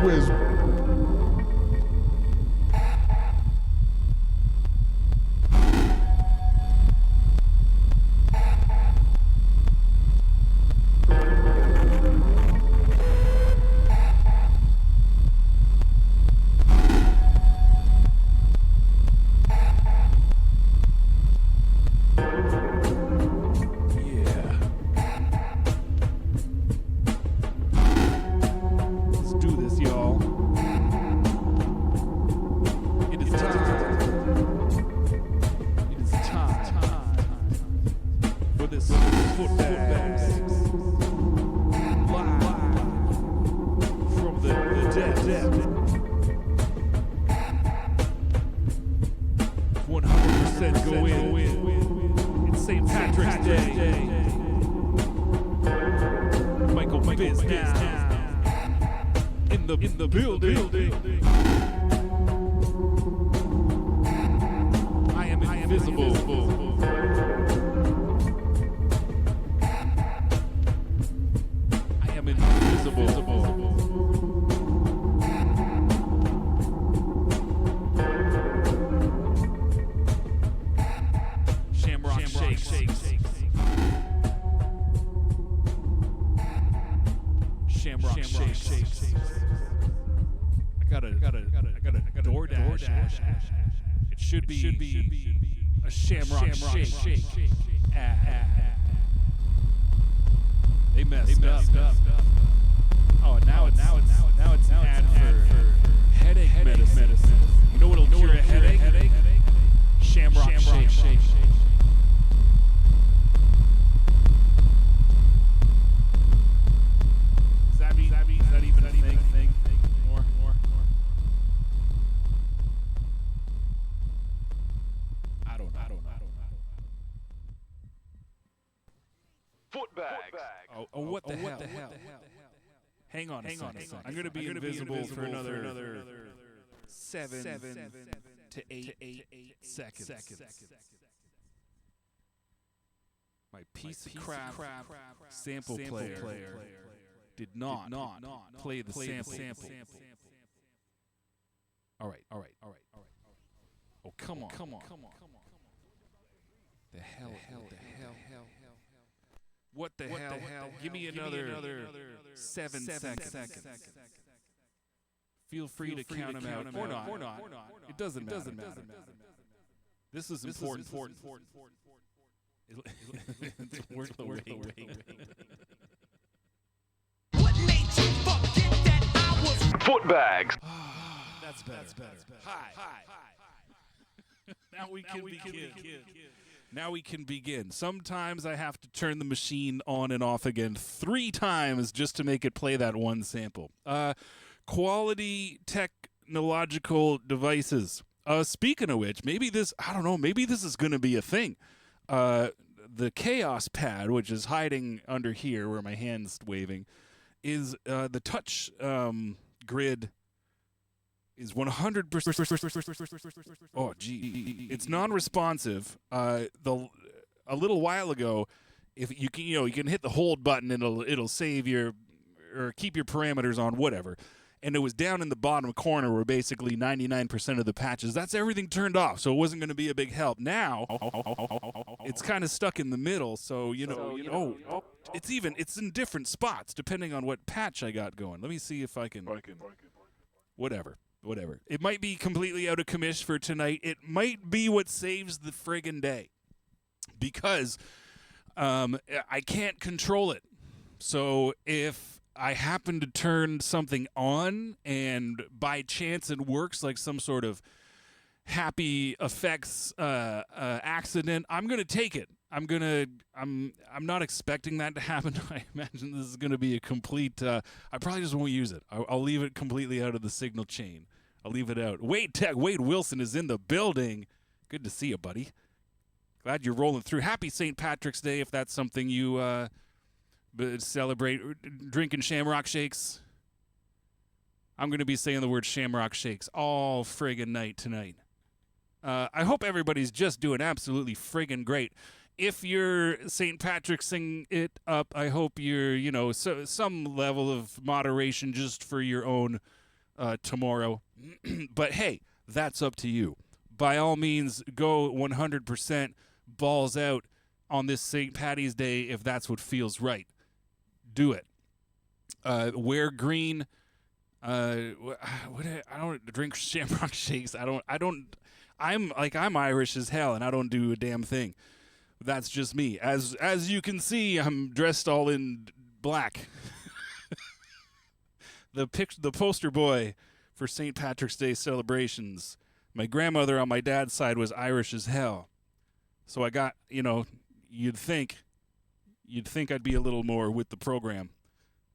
Wiz. Footbags, live from the dead. 100% go in. It's St. Patrick's Day. Michael Biz now in the building. I am invisible. Shamrock shake. Shamrock shake. I got a DoorDash. It should be a Shamrock shake. They messed up. Oh, now it's an ad for headache medicine. You know what'll cure a headache? Shamrock shake. Is that even a thing? More. I don't know. Footbags. Oh, what the hell? Hang on a second. I'm going to be invisible for another 7 to 8 seconds. My piece of crap sample player did not play the sample. All right. Oh, come on. The hell. What the hell? Give me another 7 seconds. Feel free to count them out or not. It doesn't matter. This is important. It's worth the wait. What made you forget that I was Footbags. That's better. Hi. Now we can begin. Sometimes I have to turn the machine on and off again 3 times just to make it play that one sample. Quality technological devices. Speaking of which, maybe this is going to be a thing. the chaos pad, which is hiding under here where my hand's waving, is the touch grid is 100%. Oh, gee, it's non-responsive. A little while ago, if you can, you can hit the hold button and it'll save your or keep your parameters on whatever. And it was down in the bottom corner where basically 99% of the patches, that's everything turned off, so it wasn't going to be a big help. Now, it's kind of stuck in the middle, so, it's in different spots depending on what patch I got going. Let me see if I can, whatever. It might be completely out of commission for tonight. It might be what saves the friggin' day because I can't control it. So if I happen to turn something on and by chance it works like some sort of happy effects accident, I'm gonna take it. I'm not expecting that to happen. I imagine this is gonna be a complete. I probably just won't use it. I'll leave it completely out of the signal chain. I'll leave it out. Wade Wilson is in the building. Good to see you, buddy. Glad you're rolling through. Happy St. Patrick's Day if that's something you celebrate. Drinking Shamrock Shakes. I'm going to be saying the word Shamrock Shakes all friggin' night tonight. I hope everybody's just doing absolutely friggin' great. If you're St. Patrick'sing it up, I hope you're, some level of moderation just for your own tomorrow. But hey, that's up to you. By all means, go 100% balls out on this St. Patty's Day if that's what feels right. Do it. Wear green. I don't drink Shamrock Shakes. I'm Irish as hell and I don't do a damn thing. That's just me. As you can see, I'm dressed all in black. The poster boy for St. Patrick's Day celebrations. My grandmother on my dad's side was Irish as hell. So I got, you'd think I'd be a little more with the program.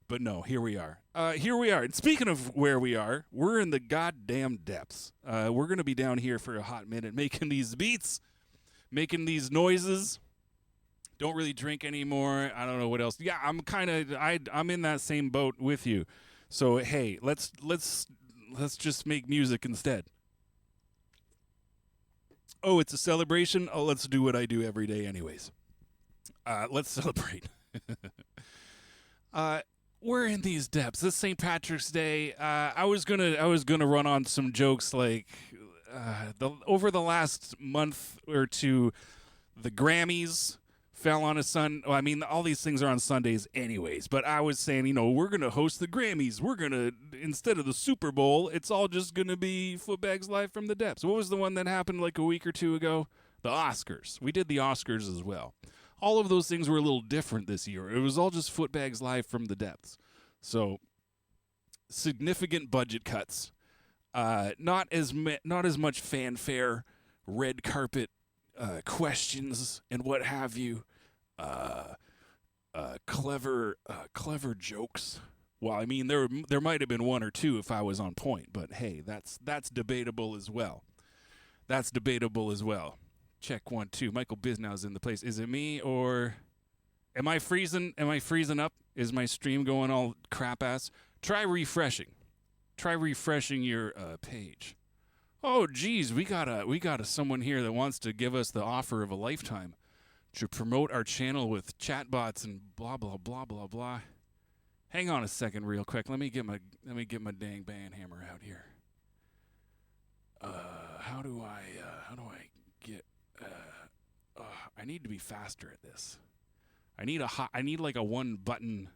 But no, here we are. And speaking of where we are, we're in the goddamn depths. We're going to be down here for a hot minute making these beats, making these noises. Don't really drink anymore. I don't know what else. Yeah, I'm in that same boat with you. So, hey, let's just make music instead. Oh, it's a celebration? Oh, let's do what I do every day anyways. Let's celebrate. We're in these depths. This St. Patrick's Day. I was gonna run on some jokes like over the last month or two, the Grammys fell on a Sun. Well, I mean, all these things are on Sundays anyways. But I was saying, we're gonna host the Grammys. We're gonna, instead of the Super Bowl, it's all just gonna be Footbags Live from the Depths. What was the one that happened like a week or two ago? The Oscars. We did the Oscars as well. All of those things were a little different this year. It was all just Footbags Live from the Depths. So significant budget cuts. Not as much fanfare, red carpet questions and what have you. Clever jokes. Well, I mean, there might have been one or two if I was on point, but hey, that's debatable as well. Check 1 2. Michael Bisnow's in the place. Is it me or am I freezing? Am I freezing up? Is my stream going all crap ass? Try refreshing your page. Oh, geez, we got a someone here that wants to give us the offer of a lifetime to promote our channel with chatbots and blah blah blah blah blah. Hang on a second, real quick. Let me get my dang band hammer out here. How do I get? I need to be faster at this. I need like a one button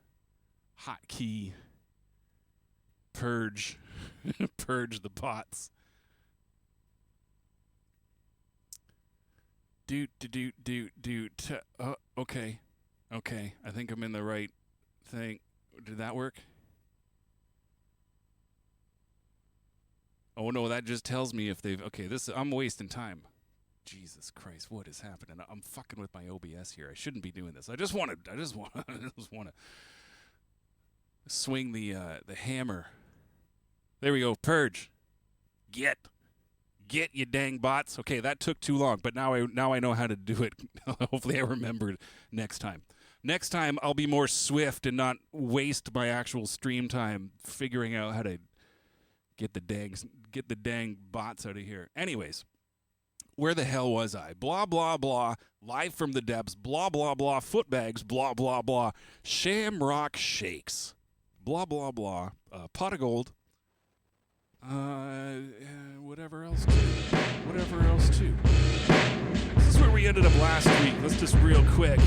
hotkey purge the bots. Okay. I think I'm in the right thing. Did that work? Oh no, that just tells me if they've. Okay, I'm wasting time. Jesus Christ, what is happening? I'm fucking with my OBS here. I shouldn't be doing this. I just want to swing the hammer. There we go. Purge. Get. Get you dang bots. Okay, that took too long, but now I know how to do it. Hopefully I remember next time. Next time I'll be more swift and not waste my actual stream time figuring out how to get the dang bots out of here. Anyways, where the hell was I? Blah blah blah. Live from the depths. Blah blah blah. Footbags. Blah blah blah. Shamrock shakes. Blah blah blah. Pot of gold. Whatever else too. This is where we ended up last week. Let's just real quick.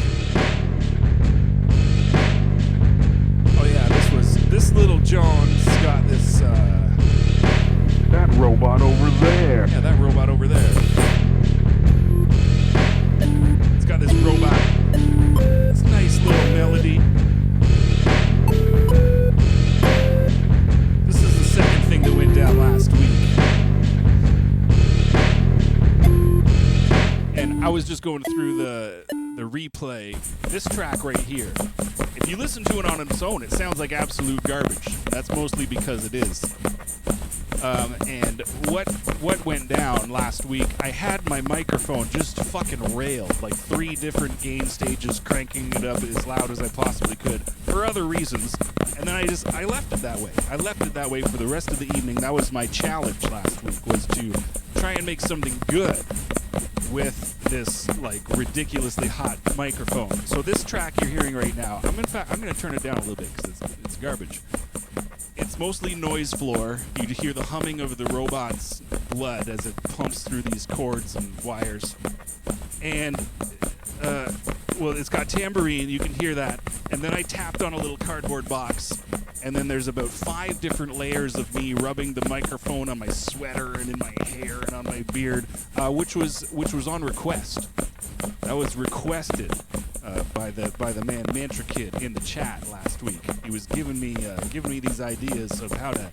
Oh yeah, this little John's got this, That robot over there. yeah, that robot over there. It's got this robot, this nice little melody. This is the second thing that went down last week. And I was just going through the replay. This track right here, if you listen to it on its own, it sounds like absolute garbage. That's mostly because it is. And what went down last week, I had my microphone just fucking railed, like 3 different gain stages, cranking it up as loud as I possibly could, for other reasons. And then I left it that way. I left it that way for the rest of the evening. That was my challenge last week, was to try and make something good with this like ridiculously hot microphone. So this track you're hearing right now, I'm going to turn it down a little bit because it's garbage. It's mostly noise floor. You hear the humming of the robot's blood as it pumps through these cords and wires. And well, it's got tambourine, you can hear that. And then I tapped on a little cardboard box, and then there's about 5 different layers of me rubbing the microphone on my sweater and in my hair and on my beard, which was on request. That was requested by the man Mantra Kid in the chat last week. He was giving me these ideas of how to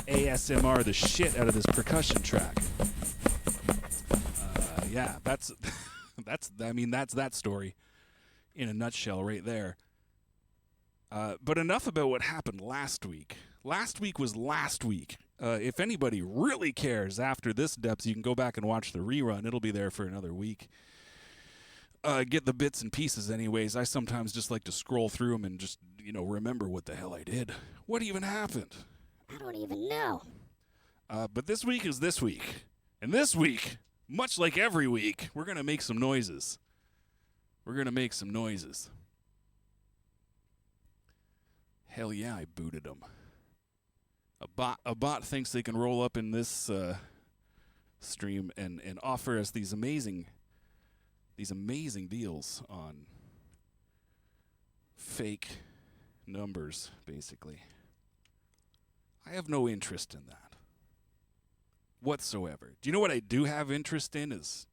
ASMR the shit out of this percussion track. Yeah, that's that story in a nutshell right there. But enough about what happened last week. Last week was last week. If anybody really cares after this depths, you can go back and watch the rerun. It'll be there for another week. Get the bits and pieces anyways. I sometimes just like to scroll through them and just, remember what the hell I did. What even happened? I don't even know. But this week is this week. And this week, much like every week, we're going to make some noises. Hell yeah, I booted them. A bot thinks they can roll up in this stream and offer us these amazing deals on fake numbers, basically. I have no interest in that whatsoever. Do you know what I do have interest in is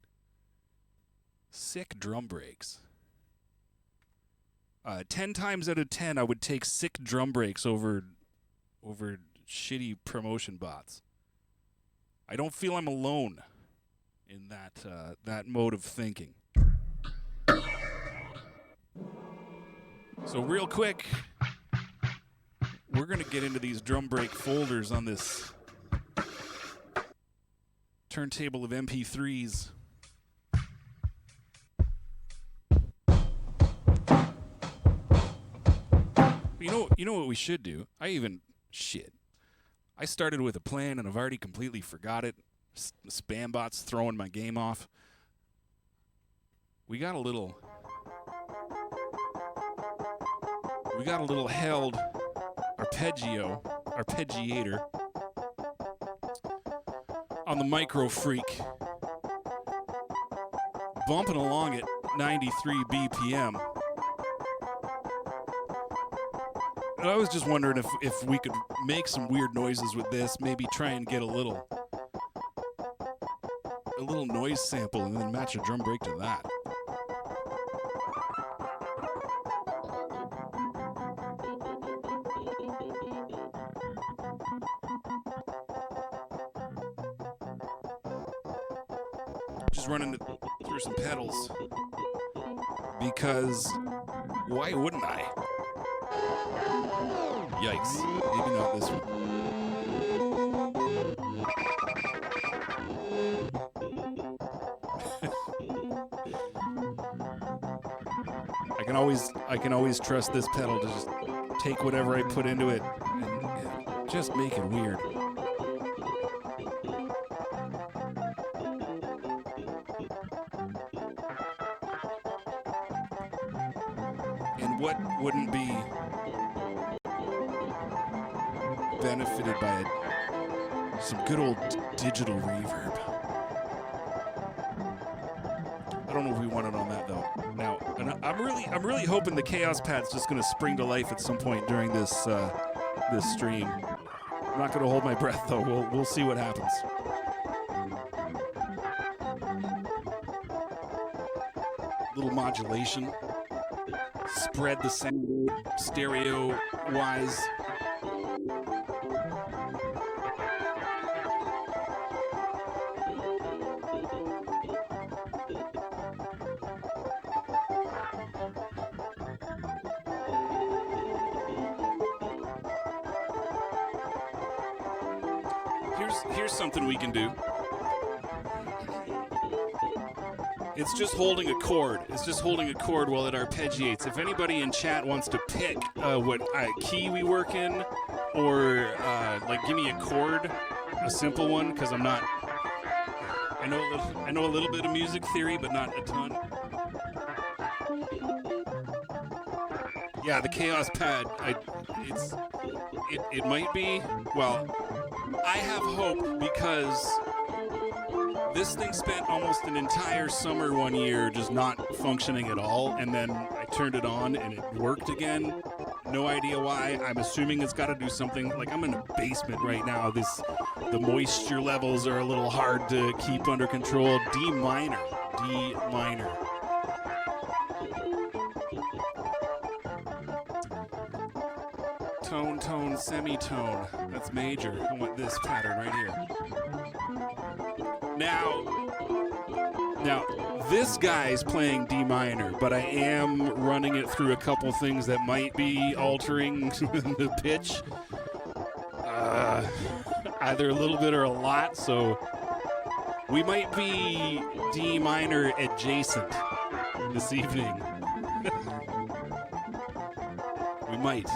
sick drum breaks. 10 times out of 10, I would take sick drum breaks over shitty promotion bots. I don't feel I'm alone in that mode of thinking. So real quick, we're going to get into these drum break folders on this turntable of MP3s. You know what we should do? I started with a plan and I've already completely forgot it. Spam bots throwing my game off. We got a little held arpeggiator on the Micro Freak, bumping along at 93 BPM. And I was just wondering if we could make some weird noises with this, maybe try and get a little noise sample and then match a drum break to that. Just running through some pedals, because why wouldn't I? Yikes. Maybe not this one. I can always trust this pedal to just take whatever I put into it and just make it weird. And what wouldn't be benefited by some good old digital reverb? I don't know if we want it on that though. Now, and I'm really hoping the Chaos Pad's just going to spring to life at some point during this this stream. I'm not going to hold my breath though. We'll see what happens. Little modulation. Spread the sound stereo wise. Here's something we can do. It's just holding a chord. It's just holding a chord while it arpeggiates. If anybody in chat wants to pick what key we work in, or like give me a chord, a simple one, because I'm not. I know a little bit of music theory, but not a ton. Yeah, the Chaos Pad. It might be. Well, I have hope because this thing spent almost an entire summer one year just not functioning at all, and then I turned it on and it worked again. No idea why. I'm assuming it's got to do something. Like, I'm in a basement right now. The moisture levels are a little hard to keep under control. D minor. Tone, semitone. That's major. I want this pattern right here. Now, this guy's playing D minor, but I am running it through a couple things that might be altering the pitch. Either a little bit or a lot, so we might be D minor adjacent this evening. We might.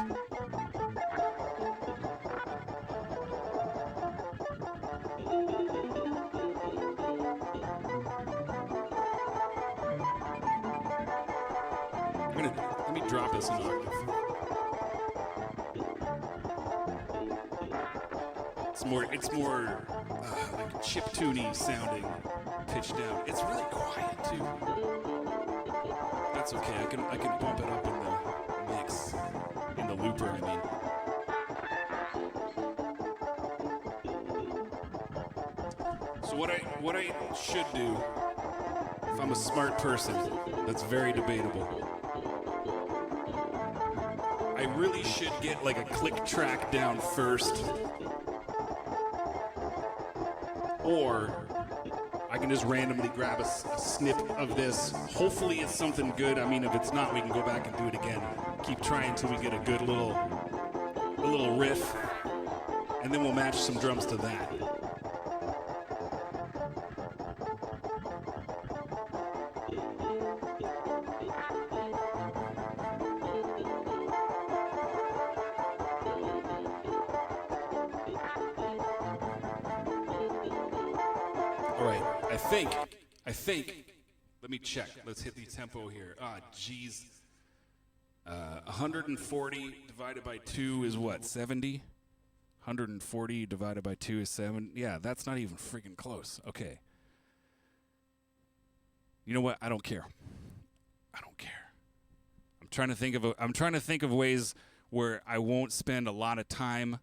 Let me drop this an octave. It's more like chiptune-y sounding, pitched down. It's really quiet too. That's okay. I can bump it up in the mix, in the looper. I mean. So what I should do, if I'm a smart person, that's very debatable. I really should get like a click track down first. Or I can just randomly grab a snip of this. Hopefully it's something good. I mean, if it's not, we can go back and do it again. Keep trying until we get a good little riff. And then we'll match some drums to that. All right, I think, let me check. Let's hit the tempo here. Geez. 140 divided by 2 is what, 70? 140 divided by 2 is 7. Yeah, that's not even freaking close. Okay. You know what? I don't care. I'm trying to think of ways where I won't spend a lot of time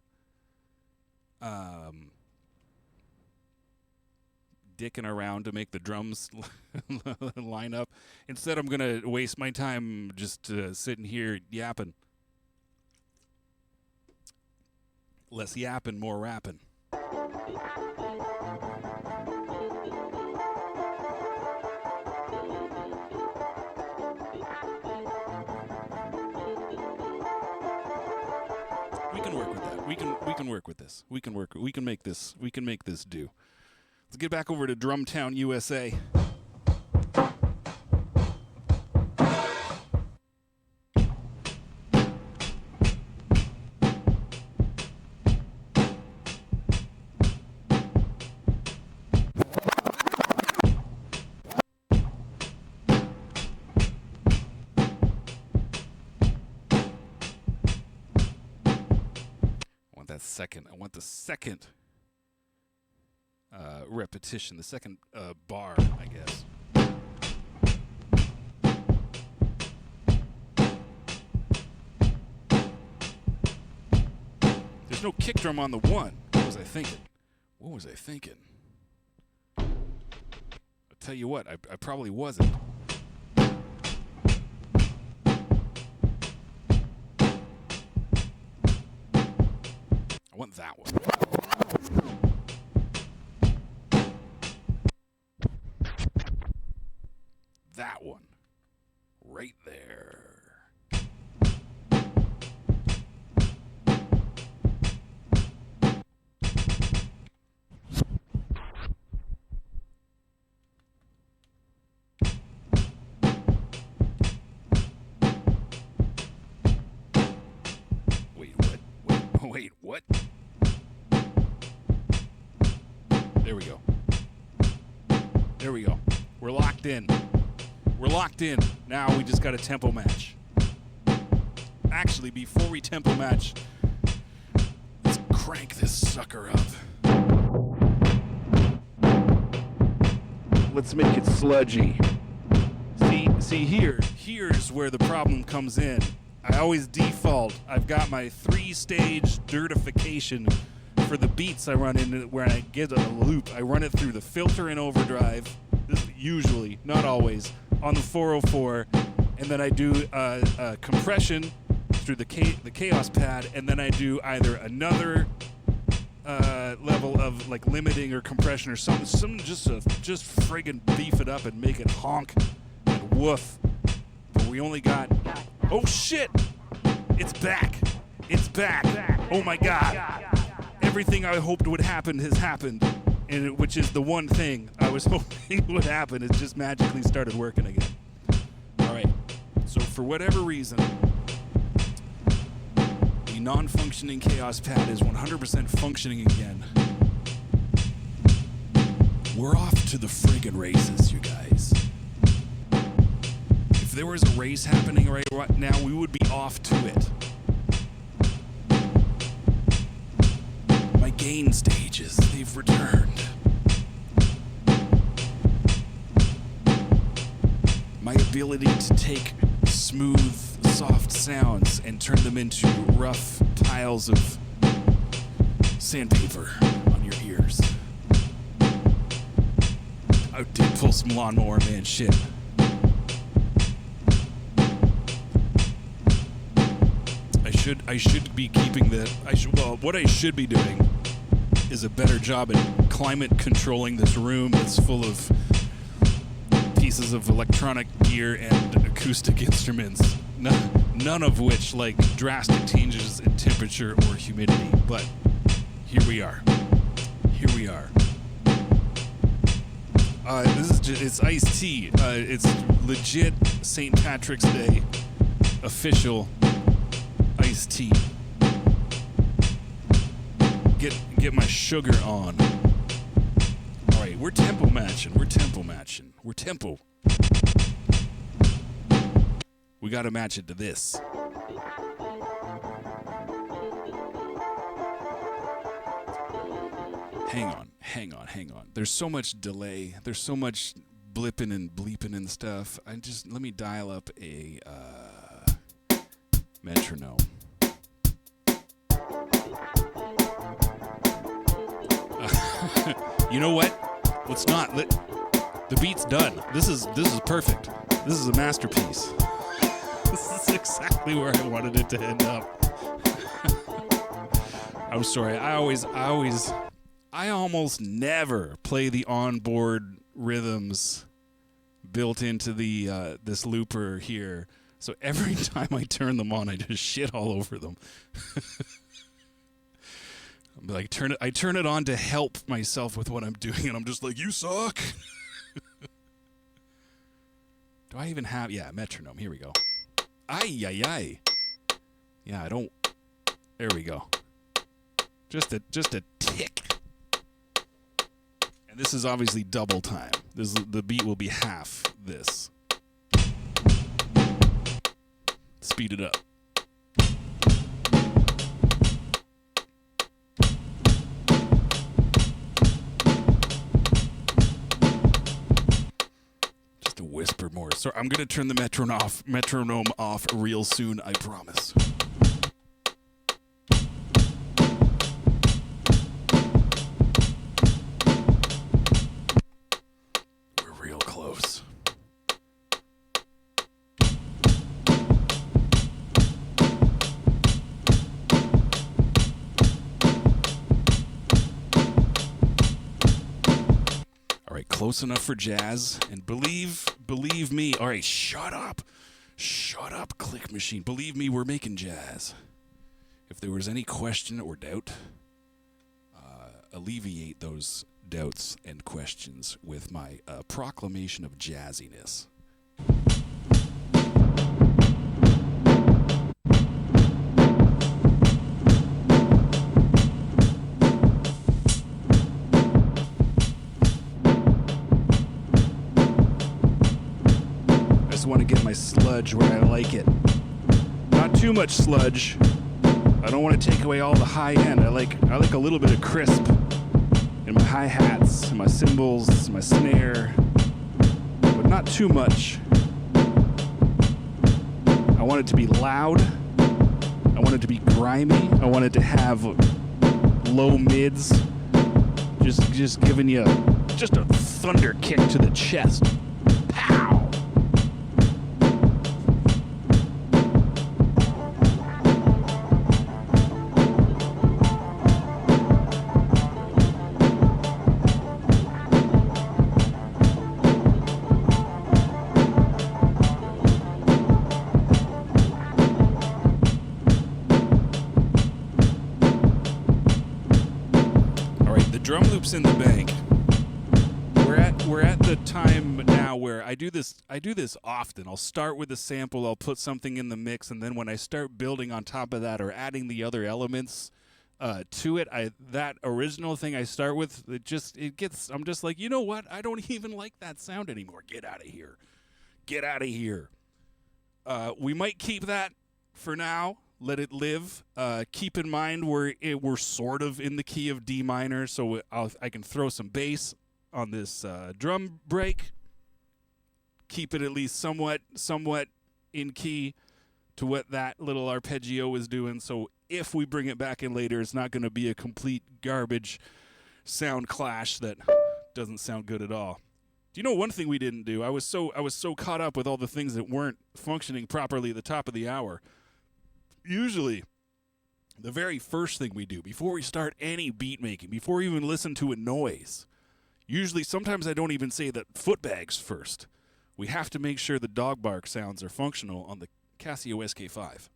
dicking around to make the drums line up. Instead, I'm going to waste my time just sitting here yapping. Less yapping, more rapping. We can work with that. We can work with this. We can make this do. Let's get back over to Drumtown, USA. second. I want the second repetition, the second bar, I guess. There's no kick drum on the one. What was I thinking? I'll tell you what, I probably wasn't. I want that one. That one. Right there. Wait, what? There we go. We're locked in. Now we just got a tempo match. Actually, before we tempo match, let's crank this sucker up. Let's make it sludgy. See here's where the problem comes in. I always default. I've got my 3-stage dirtification for the beats I run in where I get a loop. I run it through the filter and overdrive, usually, not always, on the 404, and then I do compression through the chaos pad, and then I do either another level of like limiting or compression or something just friggin' beef it up and make it honk and woof. But we only got. Oh shit! It's back! Oh my god! Everything I hoped would happen has happened, and which is the one thing I was hoping would happen. It just magically started working again. All right. So for whatever reason, the non-functioning chaos pad is 100% functioning again. We're off to the friggin' races, you guys. If there was a race happening right now, we would be off to it. My gain stages, they've returned. My ability to take smooth, soft sounds and turn them into rough piles of sandpaper on your ears. I did pull some Lawnmower Man shit. I should be keeping the. What I should be doing is a better job at climate controlling this room that's full of pieces of electronic gear and acoustic instruments. None of which like drastic changes in temperature or humidity. But here we are. It's iced tea. It's legit St. Patrick's Day official iced tea. Get my sugar on. All right, we're tempo matching. We got to match it to this. Hang on. There's so much delay. There's so much blipping and bleeping and stuff. Let me dial up a metronome. You know what? Let's not. The beat's done. This is perfect. This is a masterpiece. This is exactly where I wanted it to end up. I'm sorry. I almost never play the onboard rhythms built into the this looper here. So every time I turn them on, I just shit all over them. I'm like, I turn it on to help myself with what I'm doing, and I'm just like, you suck. Do I even have? Yeah, metronome. Here we go. Ay. Yeah, I don't. There we go. Just a tick. And this is obviously double time. The beat will be half this. Speed it up. whisper more. So I'm gonna turn the metronome off real soon, I promise. We're real close. All right, close enough for jazz, and believe me. All right, shut up, click machine. Believe me, we're making jazz. If there was any question or doubt, alleviate those doubts and questions with my proclamation of jazziness. I just want to get my sludge where I like it. Not too much sludge. I don't want to take away all the high end. I like a little bit of crisp in my hi-hats, my cymbals, my snare, but not too much. I want it to be loud. I want it to be grimy. I want it to have low mids, just giving you just a thunder kick to the chest. Pow! Drum loops in the bank. We're at the time now where I do this often. I'll start with a sample, I'll put something in the mix, and then when I start building on top of that or adding the other elements to it, that original thing I start with, I'm just like, you know what? I don't even like that sound anymore. Get out of here. Get out of here. We might keep that for now. Let it live. Keep in mind we're sort of in the key of D minor, so I can throw some bass on this drum break. Keep it at least somewhat in key to what that little arpeggio is doing. So if we bring it back in later, it's not going to be a complete garbage sound clash that doesn't sound good at all. Do you know one thing we didn't do? I was so caught up with all the things that weren't functioning properly at the top of the hour. Usually, the very first thing we do before we start any beat making, before we even listen to a noise, sometimes I don't even say that footbags first. We have to make sure the dog bark sounds are functional on the Casio SK5.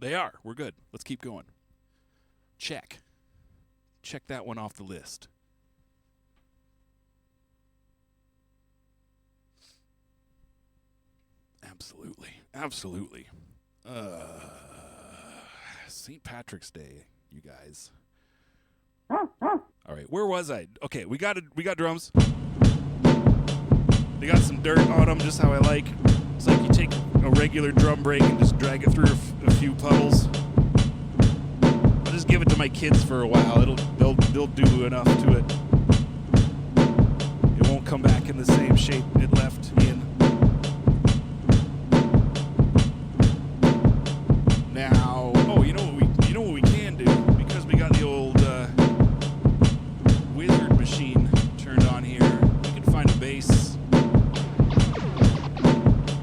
They are. We're good. Let's keep going. Check that one off the list. Absolutely. St. Patrick's Day, you guys. All right, where was I? Okay, we got drums. They got some dirt on them, just how I like. It's like you take a regular drum break and just drag it through a few puddles. I'll just give it to my kids for a while. They'll do enough to it. It won't come back in the same shape it left in. Now, you know what we can do, because we got the old wizard machine turned on here. We can find a bass.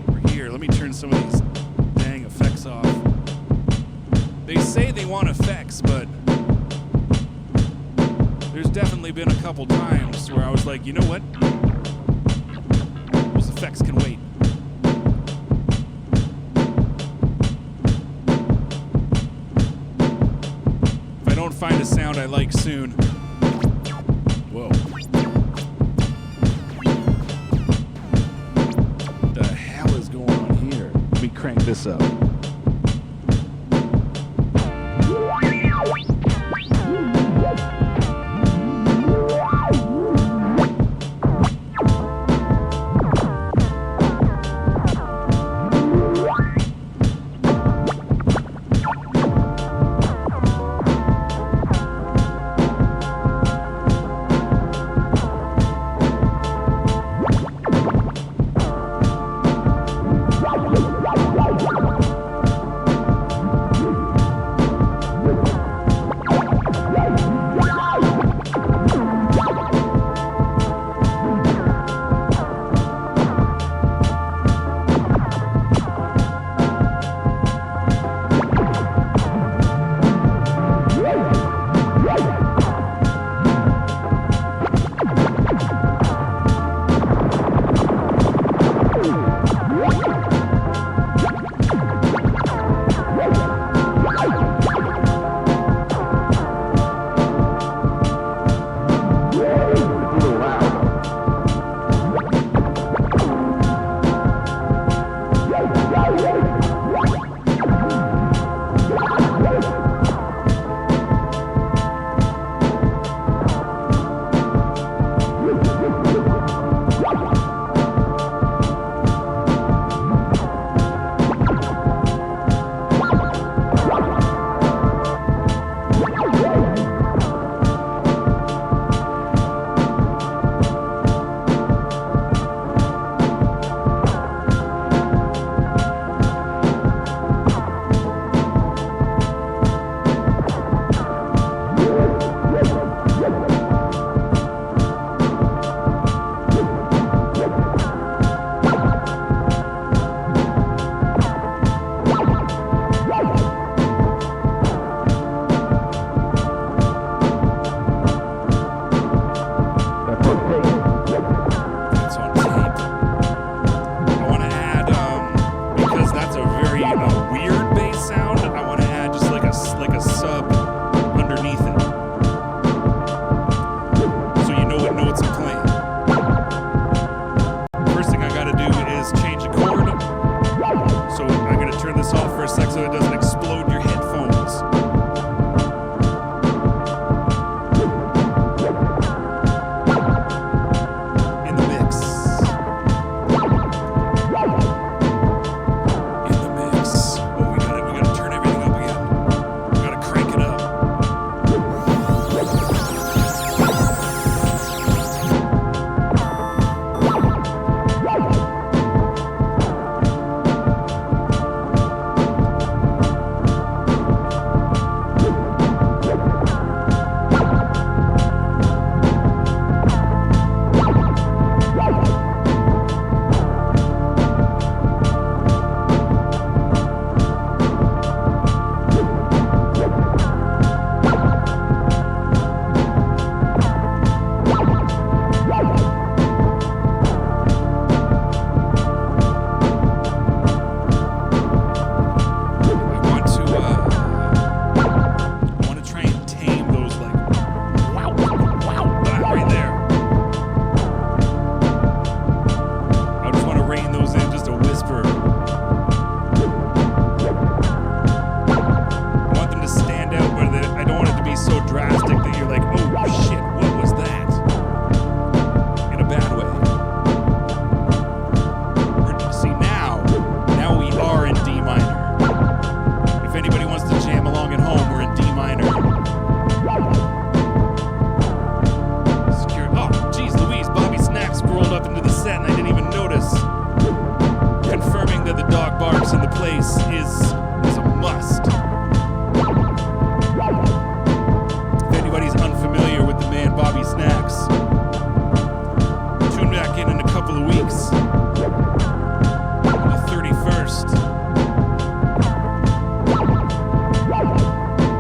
Over here, let me turn some of these dang effects off. They say they want effects, but there's definitely been a couple times where I was like, you know what? Those effects can wait. Don't find a sound I like soon. Whoa. What the hell is going on here? Let me crank this up. weeks. On the 31st,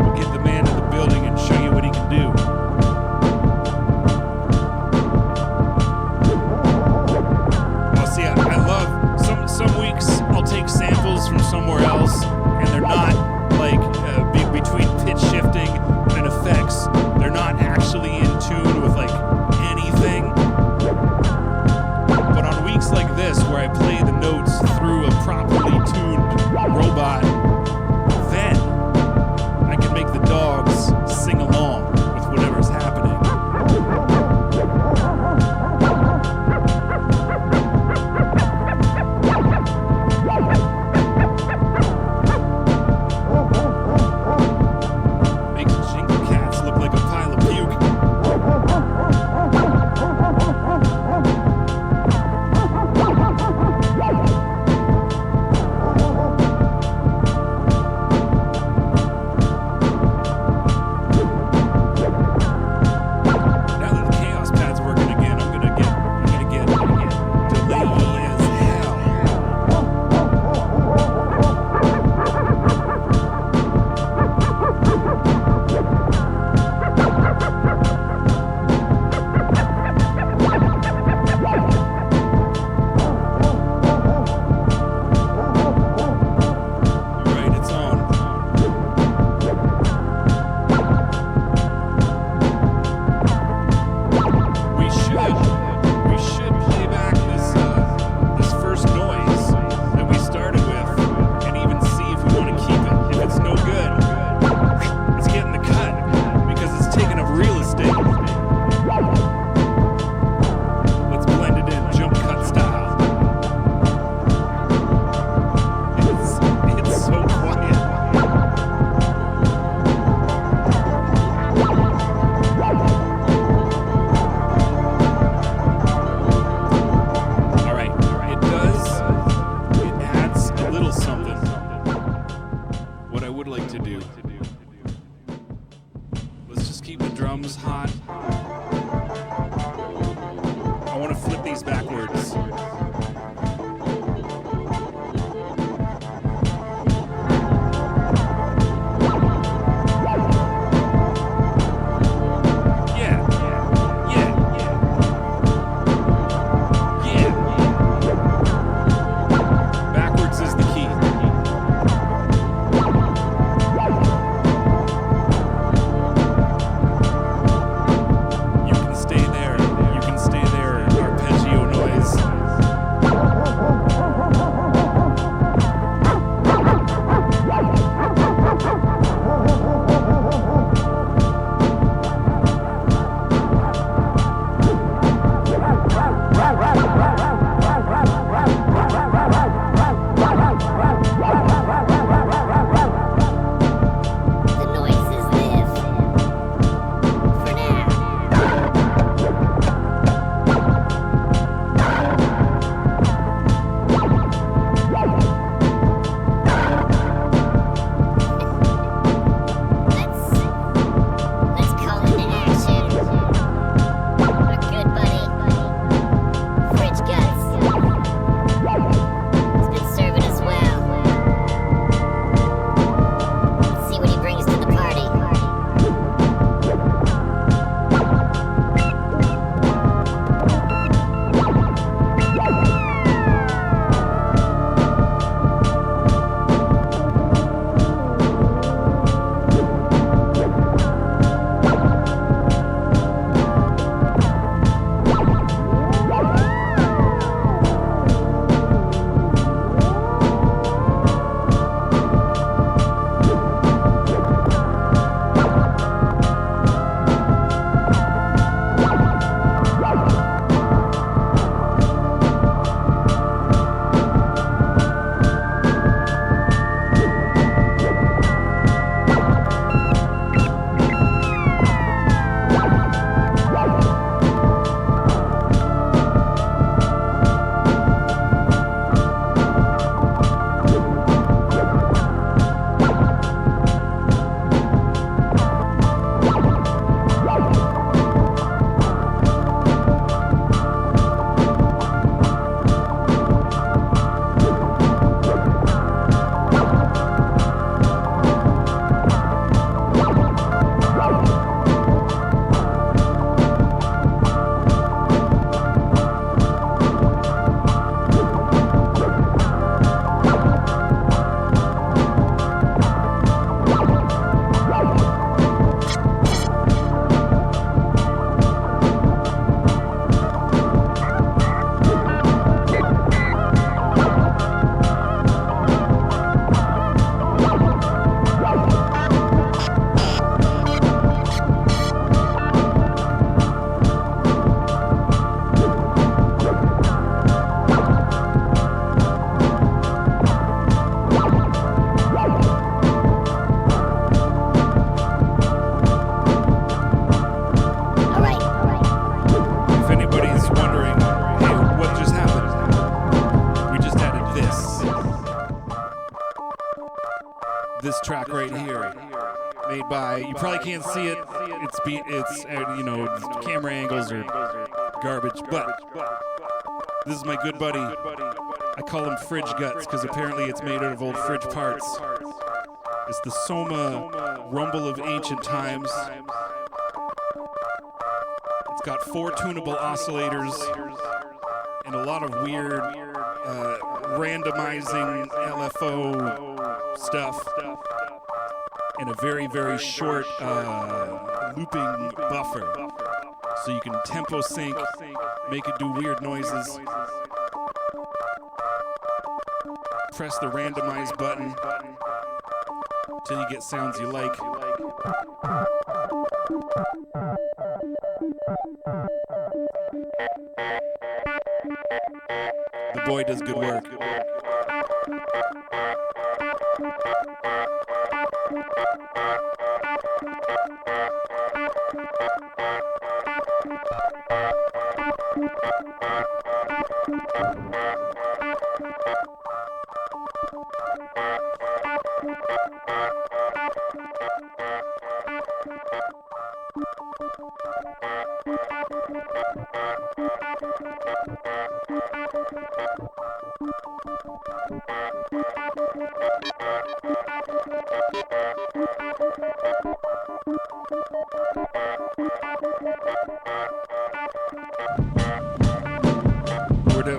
we'll get the man in the building and show you what he can do. Well, see, I love some weeks I'll take samples from somewhere else, and they're not like between pitch shifting and effects. They're not actually in tune with like anything. But on weeks like this, where I play the notes through a properly tuned robot, then I can make the dogs sing along with whatever's happening. Makes Jingle Cats look like a pile of puke. this track right here, made by, you probably can't see it, it's you know, camera angles are garbage, but this is my good buddy. I call him Fridge Guts because apparently it's made out of old fridge parts. It's the Soma Rumble of Ancient Times. It's got 4 tunable oscillators and a lot of weird randomizing LFO stuff and a very, very short looping buffer. So you can tempo sync, make it do weird noises. Press the randomize button till you get sounds you like. The boy does good work.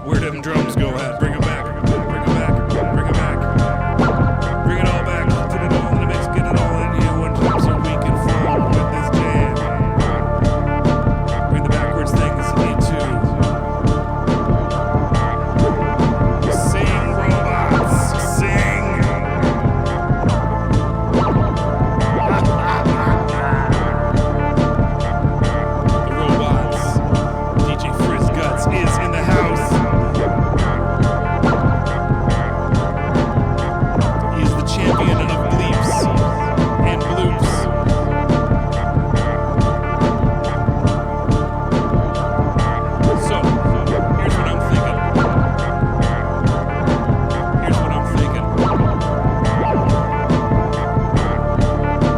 Where them drums go at? Bring them back. Bring them back. Bring them back. Bring it all back. Put it all in the mix. Get it all in here one time so we can flow with this jam. Bring the backwards things into. Sing, robots. Sing. The robots. DJ Frizz Guts is in the house. Champion of bleeps and bloops. So, here's what I'm thinking.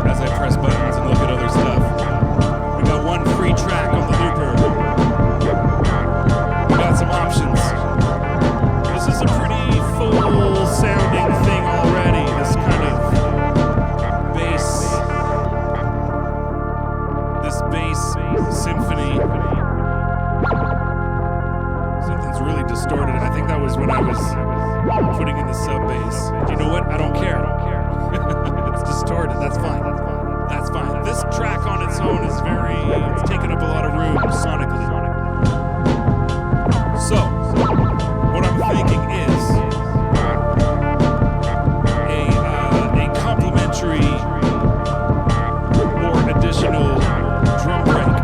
As I press buttons and look at other stuff. We got one free track on the looper. We got some options. This is a pretty full sounding thing already. This kind of bass symphony. Something's really distorted. I think that was when I was putting in the sub bass. You know what? I don't care. It's distorted. That's fine. That's fine. This track on its own is it's taking up a lot of room sonically. So, what I'm thinking is a complimentary or additional drum break,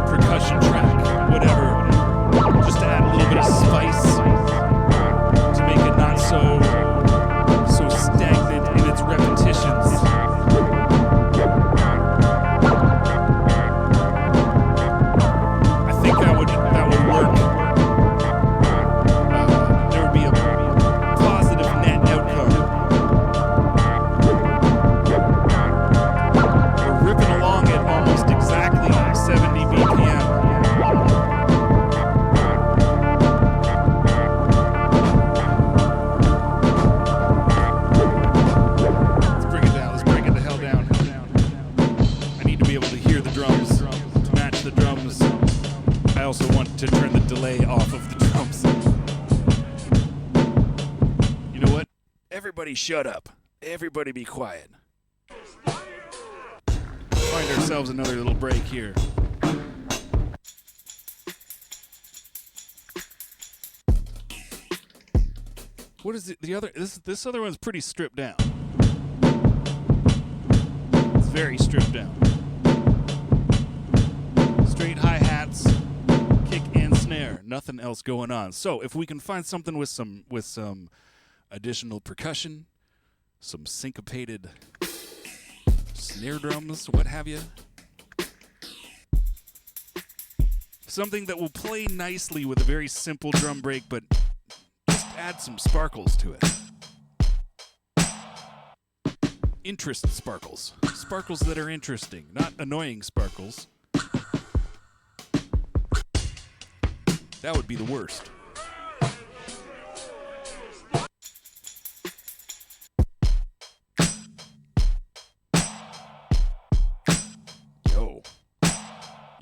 percussion track, whatever, just to add a little bit of spice to make it not so stagnant in its repetitions. I think that would work. There would be a positive net outcome. We're ripping along at almost exactly 70 BPM. Let's bring it down. Let's bring it the hell down. I need to be able to hear the drums, to match the drums. I also want to turn the delay off of the drums. You know what? Everybody shut up. Everybody be quiet. Find ourselves another little break here. What is it? The other this other one's pretty stripped down. It's very stripped down. Straight hi-hats, kick and snare, nothing else going on. So if we can find something with some additional percussion, some syncopated snare drums, what have you. Something that will play nicely with a very simple drum break, but just add some sparkles to it. interest sparkles. Sparkles that are interesting, not annoying sparkles. That would be the worst.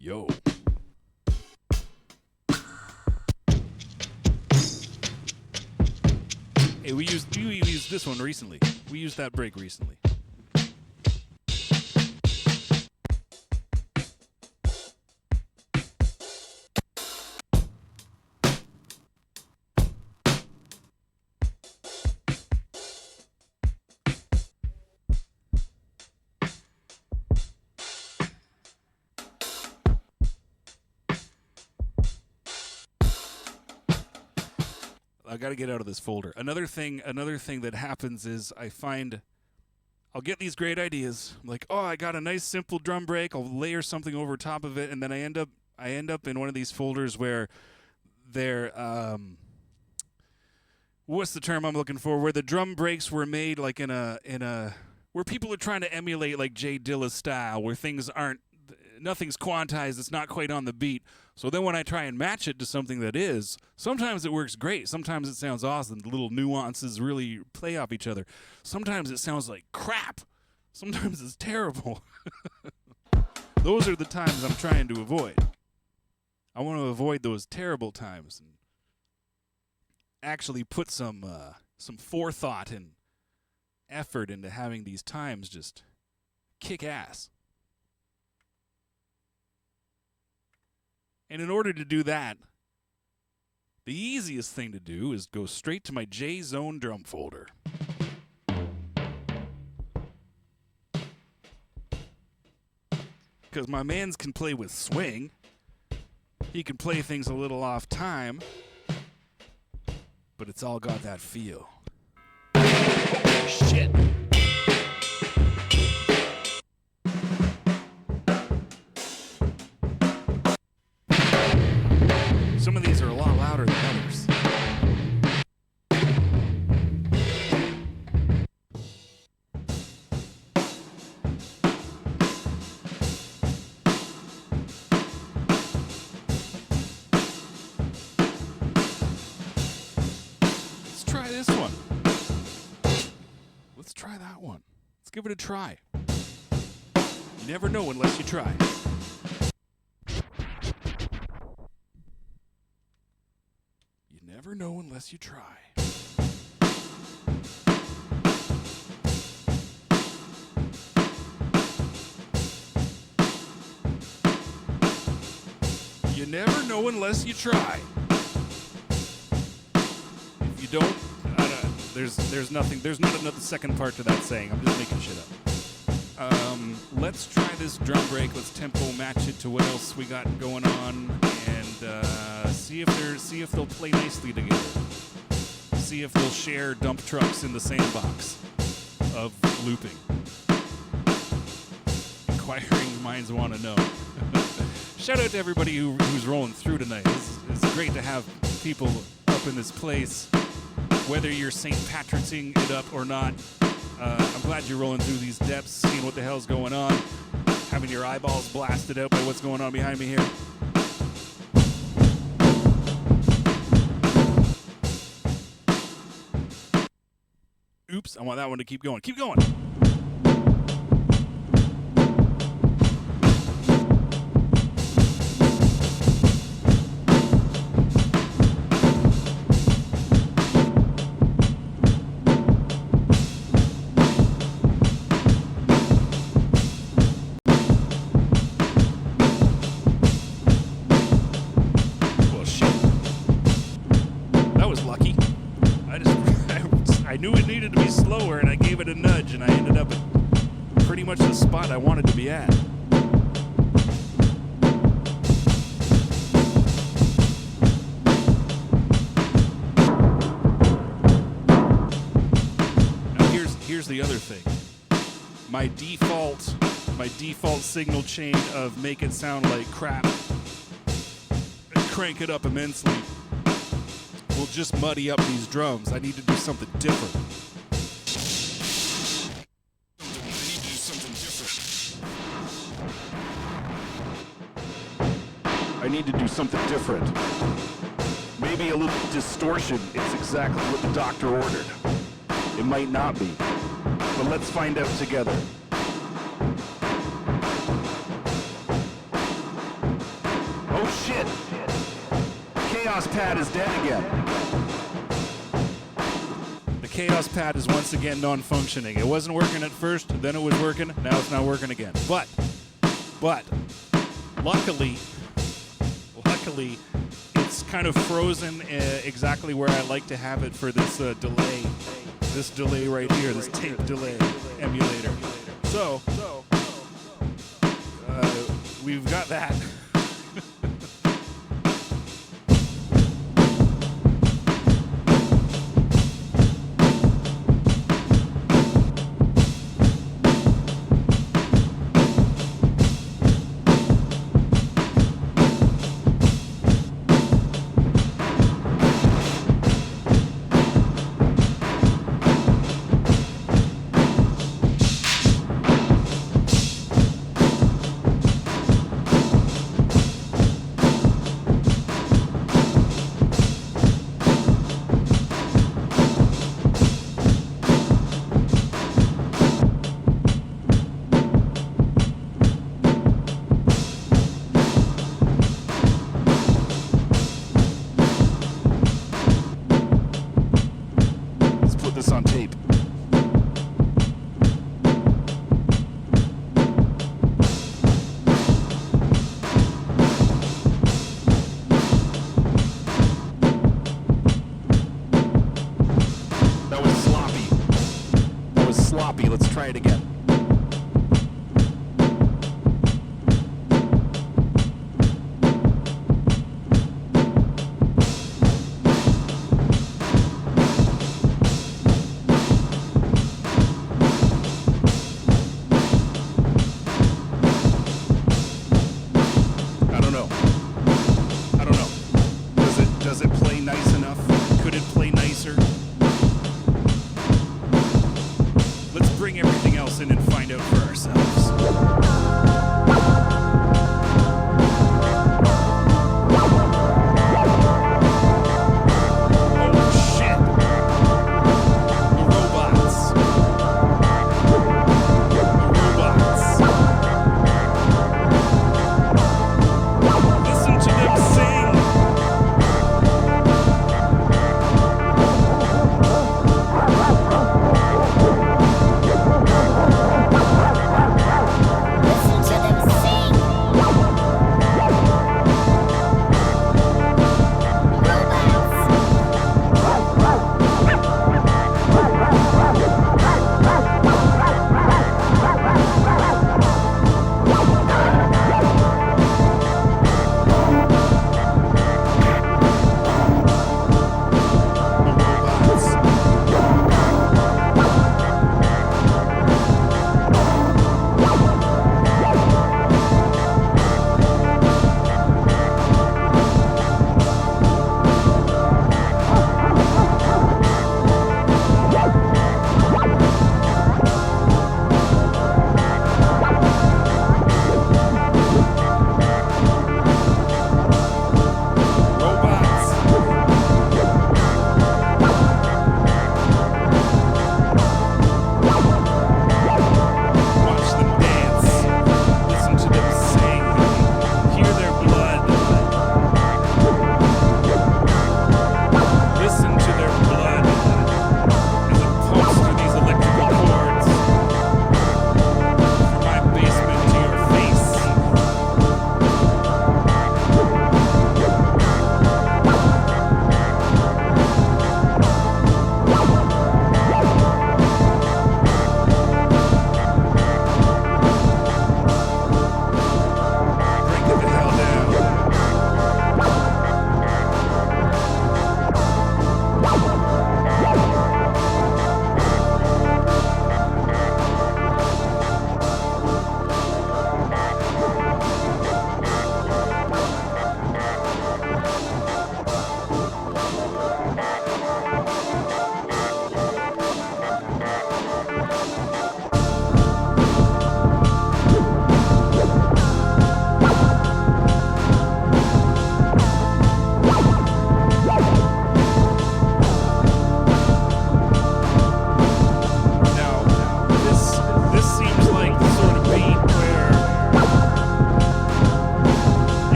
Yo. Hey, we used this one recently. We used that break recently. I got to get out of this folder. Another thing that happens is I'll get these great ideas. I'm like, oh, I got a nice simple drum break. I'll layer something over top of it, and then I end up in one of these folders where they're what's the term I'm looking for? Where the drum breaks were made like in a where people are trying to emulate like Jay Dilla's style, where nothing's quantized, it's not quite on the beat. So then when I try and match it to something that is, sometimes it works great. Sometimes it sounds awesome. The little nuances really play off each other. Sometimes it sounds like crap. Sometimes it's terrible. Those are the times I'm trying to avoid. I want to avoid those terrible times and actually put some forethought and effort into having these times just kick ass. And in order to do that, the easiest thing to do is go straight to my J-Zone drum folder. Because my mans can play with swing. He can play things a little off time. But it's all got that feel. Shit. Some of these are a lot louder than others. Let's try this one. Let's try that one. Let's give it a try. You never know unless you try. Never know unless you try. You never know unless you try. If you don't, there's nothing. There's not another second part to that saying. I'm just making shit up. Let's try this drum break. Let's tempo match it to what else we got going on, and see if they'll play nicely together. See if they'll share dump trucks in the sandbox of looping. Inquiring minds want to know. Shout out to everybody who's rolling through tonight. It's great to have people up in this place, whether you're St. Patrick'sing it up or not. I'm glad you're rolling through these depths, seeing what the hell's going on, having your eyeballs blasted out by what's going on behind me here. Oops, I want that one to keep going. Keep going. I knew it needed to be slower, and I gave it a nudge, and I ended up at pretty much the spot I wanted to be at. Now here's the other thing. My default signal chain of make it sound like crap and crank it up immensely will just muddy up these drums. I need to do something different. I need to do something different. Maybe a little distortion is exactly what the doctor ordered. It might not be, but let's find out together. Oh shit! Chaos Pad is dead again. The Chaos Pad is once again non-functioning. It wasn't working at first, then it was working, now it's not working again. But, luckily, it's kind of frozen exactly where I like to have it for this delay. This delay right here, this tape delay emulator. So, we've got that. This on tape. That was sloppy. That was sloppy. Let's try it again. Does it play nice enough? Could it play nicer? Let's bring everything else in and find out for ourselves. Listen to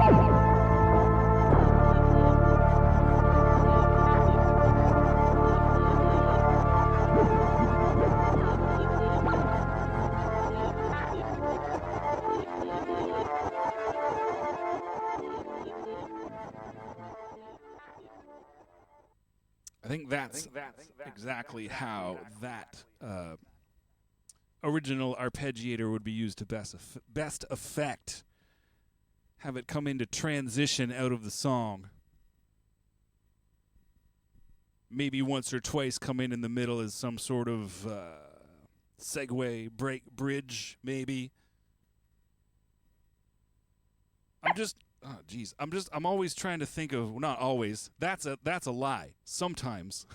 I think that's exactly how that original arpeggiator would be used to best effect. Have it come into transition out of the song. Maybe once or twice come in the middle as some sort of segue, break, bridge, maybe. I'm always trying to think of, not always, that's a lie. Sometimes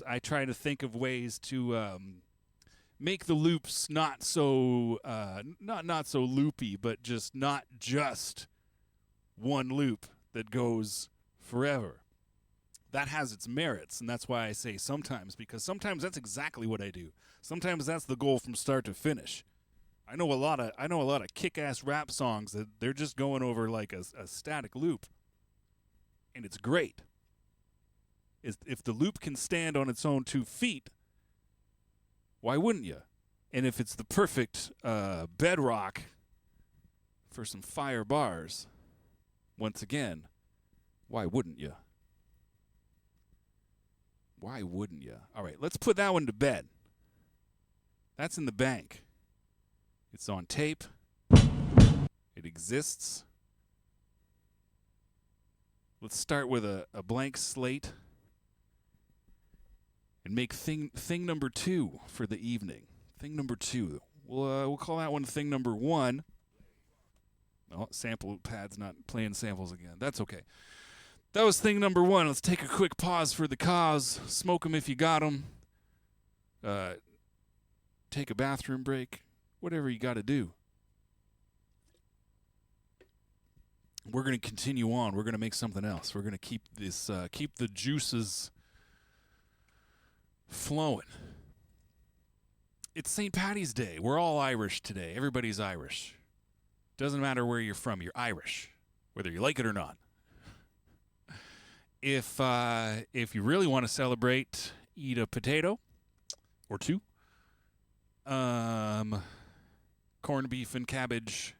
I try to think of ways to make the loops not so loopy, but just not just one loop that goes forever. That has its merits, and that's why I say sometimes, because sometimes that's exactly what I do. Sometimes that's the goal from start to finish. I know a lot of kick-ass rap songs that they're just going over like a static loop, and it's great. If the loop can stand on its own 2 feet, why wouldn't you? And if it's the perfect bedrock for some fire bars, once again, why wouldn't you? Why wouldn't you? All right, let's put that one to bed. That's in the bank. It's on tape. It exists. Let's start with a blank slate and make thing number 2 for the evening. Thing number 2. We'll call that one thing number 1. Oh, sample pad's not playing samples again. That's okay. That was thing number 1. Let's take a quick pause for the cause. Smoke 'em if you got 'em. Take a bathroom break. Whatever you got to do. We're going to continue on. We're going to make something else. We're going to keep this, keep the juices flowing. It's St. Paddy's Day. We're all Irish today. Everybody's Irish. Doesn't matter where you're from. You're Irish, whether you like it or not. If you really want to celebrate, eat a potato or 2. Corned beef and cabbage,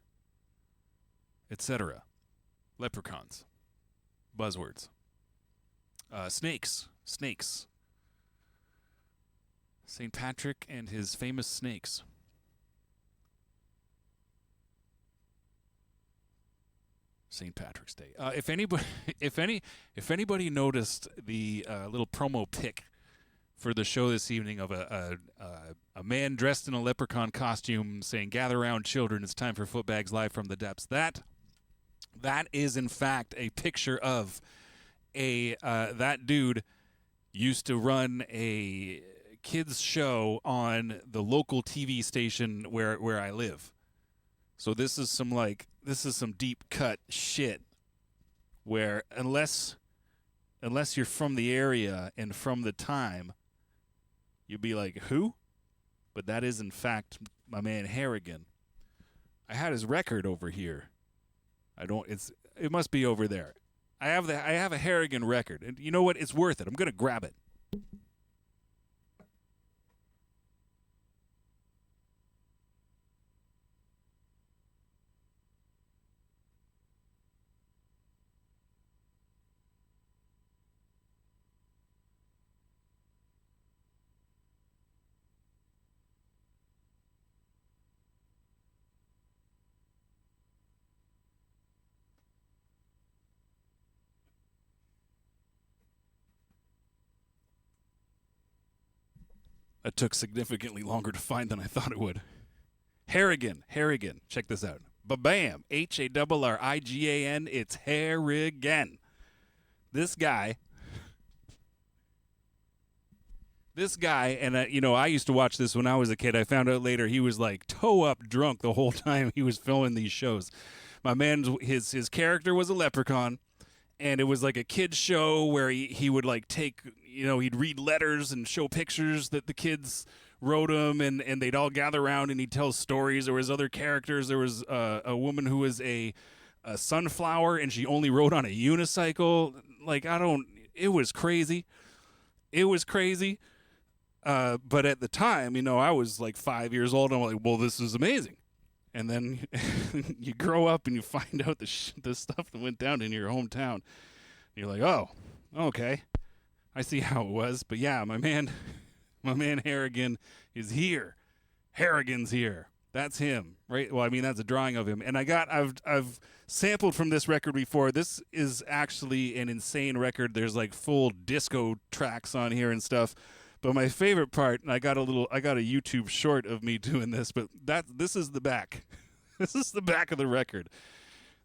etc. Leprechauns. Buzzwords. Snakes. St. Patrick and his famous snakes. St. Patrick's Day. If anybody noticed the little promo pic for the show this evening of a man dressed in a leprechaun costume saying, "Gather around, children, it's time for Footbags Live from the Depths." That is, in fact, a picture of that dude used to run a kids show on the local TV station where I live. So this is some deep cut shit where unless you're from the area and from the time, you'd be like, who? But that is, in fact, my man Harrigan. I had his record over here. It must be over there. I have a Harrigan record. And you know what? It's worth it. I'm going to grab it. It took significantly longer to find than I thought it would. Harrigan. Check this out. Ba-bam. Harrigan. It's Harrigan. This guy, and I used to watch this when I was a kid. I found out later he was like toe up drunk the whole time he was filming these shows. My man, his character was a leprechaun. And it was like a kid's show where he would like take, he'd read letters and show pictures that the kids wrote them, and they'd all gather around, and he'd tell stories. There was other characters. There was a woman who was a sunflower, and she only rode on a unicycle. Like, it was crazy. It was crazy. But at the time, I was like 5 years old, and I'm like, well, this is amazing. And then you grow up and you find out the stuff that went down in your hometown. You're like, oh, okay. I see how it was. But yeah, my man Harrigan is here. Harrigan's here. That's him, right? Well, I mean, that's a drawing of him. And I've sampled from this record before. This is actually an insane record. There's like full disco tracks on here and stuff. But my favorite part, and I got a YouTube short of me doing this, but this is the back. This is the back of the record.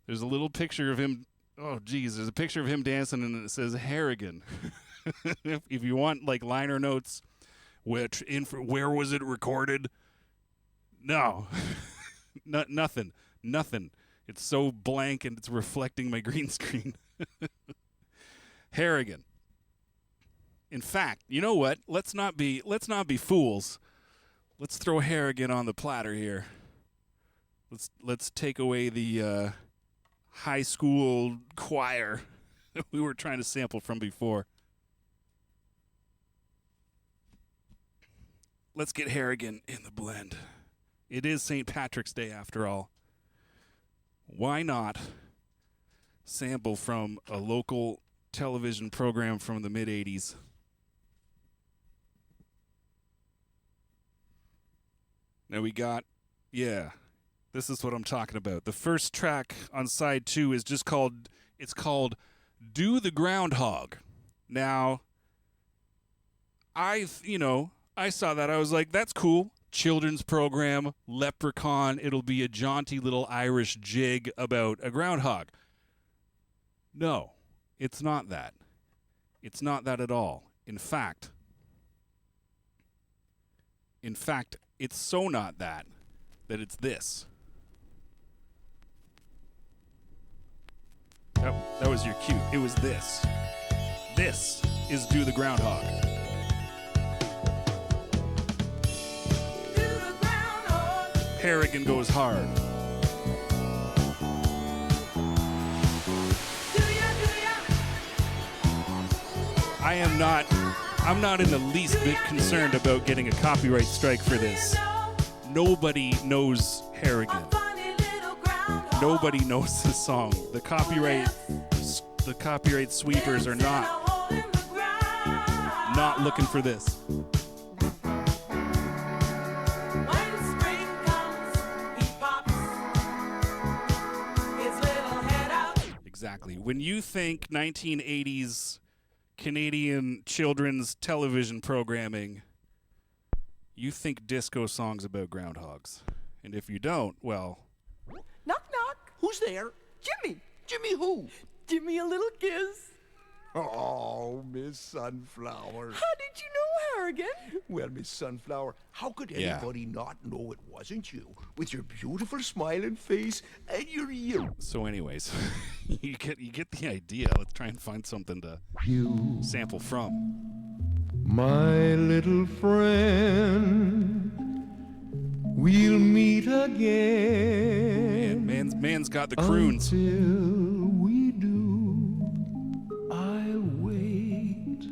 There's a little picture of him. Oh, geez, there's a picture of him dancing, and it says Harrigan. If you want like liner notes, where was it recorded? No, nothing. It's so blank, and it's reflecting my green screen. Harrigan. In fact, you know what? Let's not be fools. Let's throw Harrigan on the platter here. Let's take away the high school choir that we were trying to sample from before. Let's get Harrigan in the blend. It is St. Patrick's Day after all. Why not sample from a local television program from the mid-'80s? Now we got, this is what I'm talking about. The first track on side 2 is called Do the Groundhog. Now, I saw that. I was like, that's cool. Children's program, Leprechaun. It'll be a jaunty little Irish jig about a groundhog. No, it's not that. It's not that at all. In fact, it's so not that it's this. That was your cue. It was this. This is Do the Groundhog. Harrigan goes hard. I'm not in the least bit concerned about getting a copyright strike for this. Nobody knows Harrigan. Nobody knows this song. The copyright sweepers are not looking for this. Exactly. When you think 1980s Canadian children's television programming, you think disco songs about groundhogs. And if you don't, well... Knock, knock. Who's there? Jimmy. Jimmy who? Give me a little kiss. Oh, Miss Sunflower. How did you know, Harrigan? Well, Miss Sunflower, how could anybody not know it wasn't you? With your beautiful smiling face and your ear. So anyways, you get the idea. Let's try and find something to sample from. My little friend, we'll meet again. Man's got the croons. Until we do, I'll wait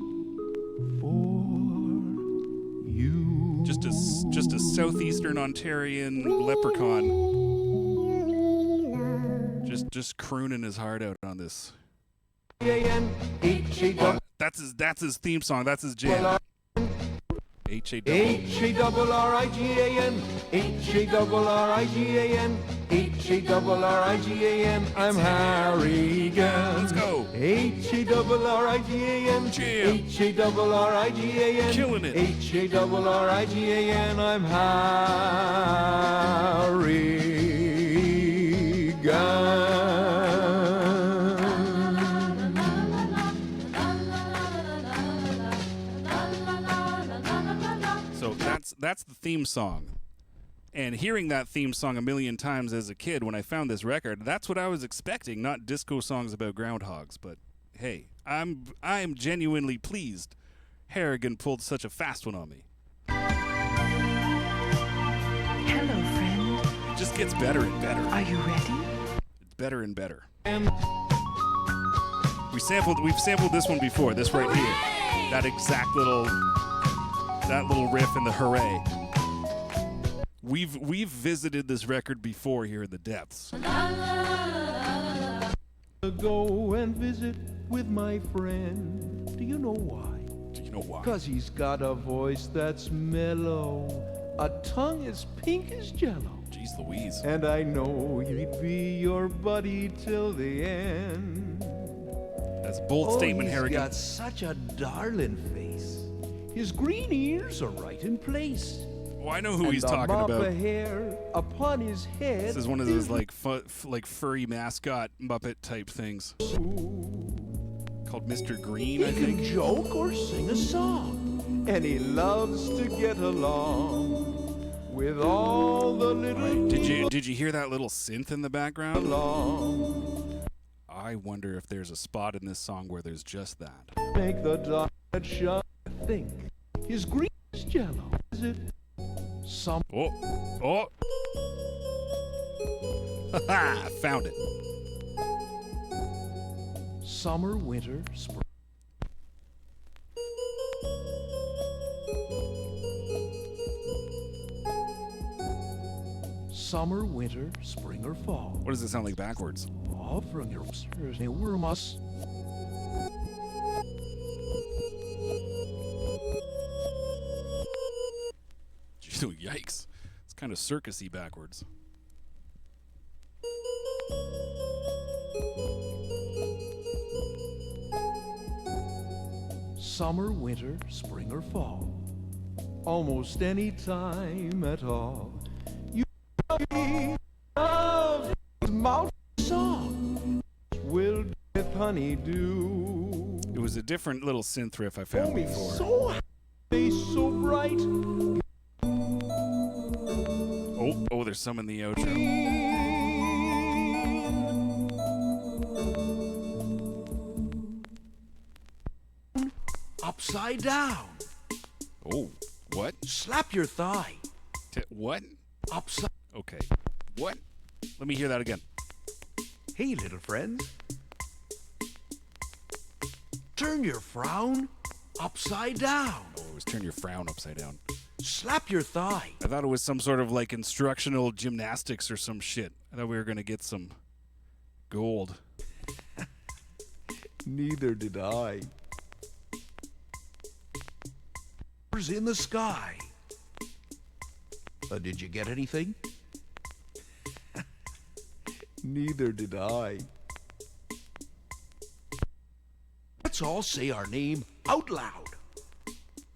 for you. Just a southeastern Ontarian leprechaun. Just crooning his heart out on this. That's his theme song. That's his jam. H-A-R-R-I-G-A-N, H-A-R-R-I-G-A-N, H-A-R-R-I-G-A-N, I'm Harrigan. Let's go. H-A-R-R-I-G-A-N, Jam. H-A-R-R-I-G-A-N, Killing it. H-A-R-R-I-G-A-N, I'm Harrigan. So that's the theme song. And hearing that theme song a million times as a kid when I found this record, that's what I was expecting, not disco songs about groundhogs. But hey, I'm genuinely pleased Harrigan pulled such a fast one on me. Hello, friend. It just gets better and better. Are you ready? It's better and better. We've sampled this one before, this right here. That exact little riff and the hooray. We've visited this record before here in the depths. Go and visit with my friend. Do you know why? Do you know why? 'Cause he's got a voice that's mellow, a tongue as pink as jello. Jeez Louise. And I know he'd be your buddy till the end. That's a bold statement, he's Harrigan. got such a darling face. His green ears are right in place. Oh, I know who he's And the talking mop about. of hair upon his head. This is one of those like furry mascot Muppet type things called Mr. Green, I He can think. joke or sing a song. and he loves to get along with all the little Did you hear that little synth in the background? along. I wonder if there's a spot in this song where there's just that. Make the dark shine. Think his green is jello. Is it some Oh. Haha, found it. Summer, winter, spring. Summer, winter, spring, or fall. What does it sound like backwards? All from your wormus. Yikes. It's kind of circusy backwards. Summer, winter, spring, or fall. almost any time at all. You love mountain song will with honeydew. It was a different little synth riff I found Me before. so happy, so bright. Oh, there's some in the outro. Upside down. Oh, what? Slap your thigh. What? Upside. Okay. What? Let me hear that again. Hey, little friend. Turn your frown upside down. Oh, it was turn your frown upside down. Slap your thigh. I thought it was some sort of like instructional gymnastics or some shit. I thought we were going to get some gold. Neither did I. In the sky. Did you get anything? Neither did I. Let's all say our name out loud.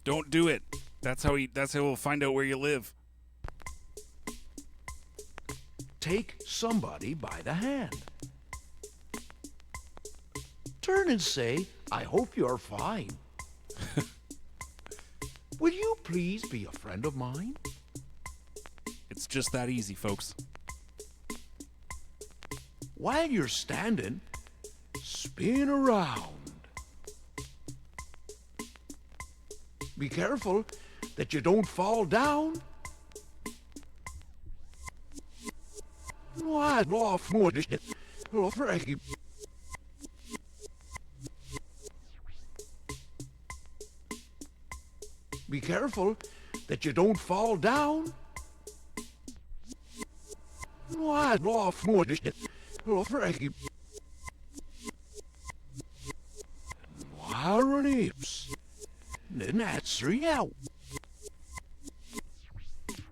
Don't do it. That's how we'll find out where you live. Take somebody by the hand. Turn and say, I hope you're fine. Will you please be a friend of mine? It's just that easy, folks. While you're standing, spin around. Be careful that you don't fall down. Be careful that you don't fall down.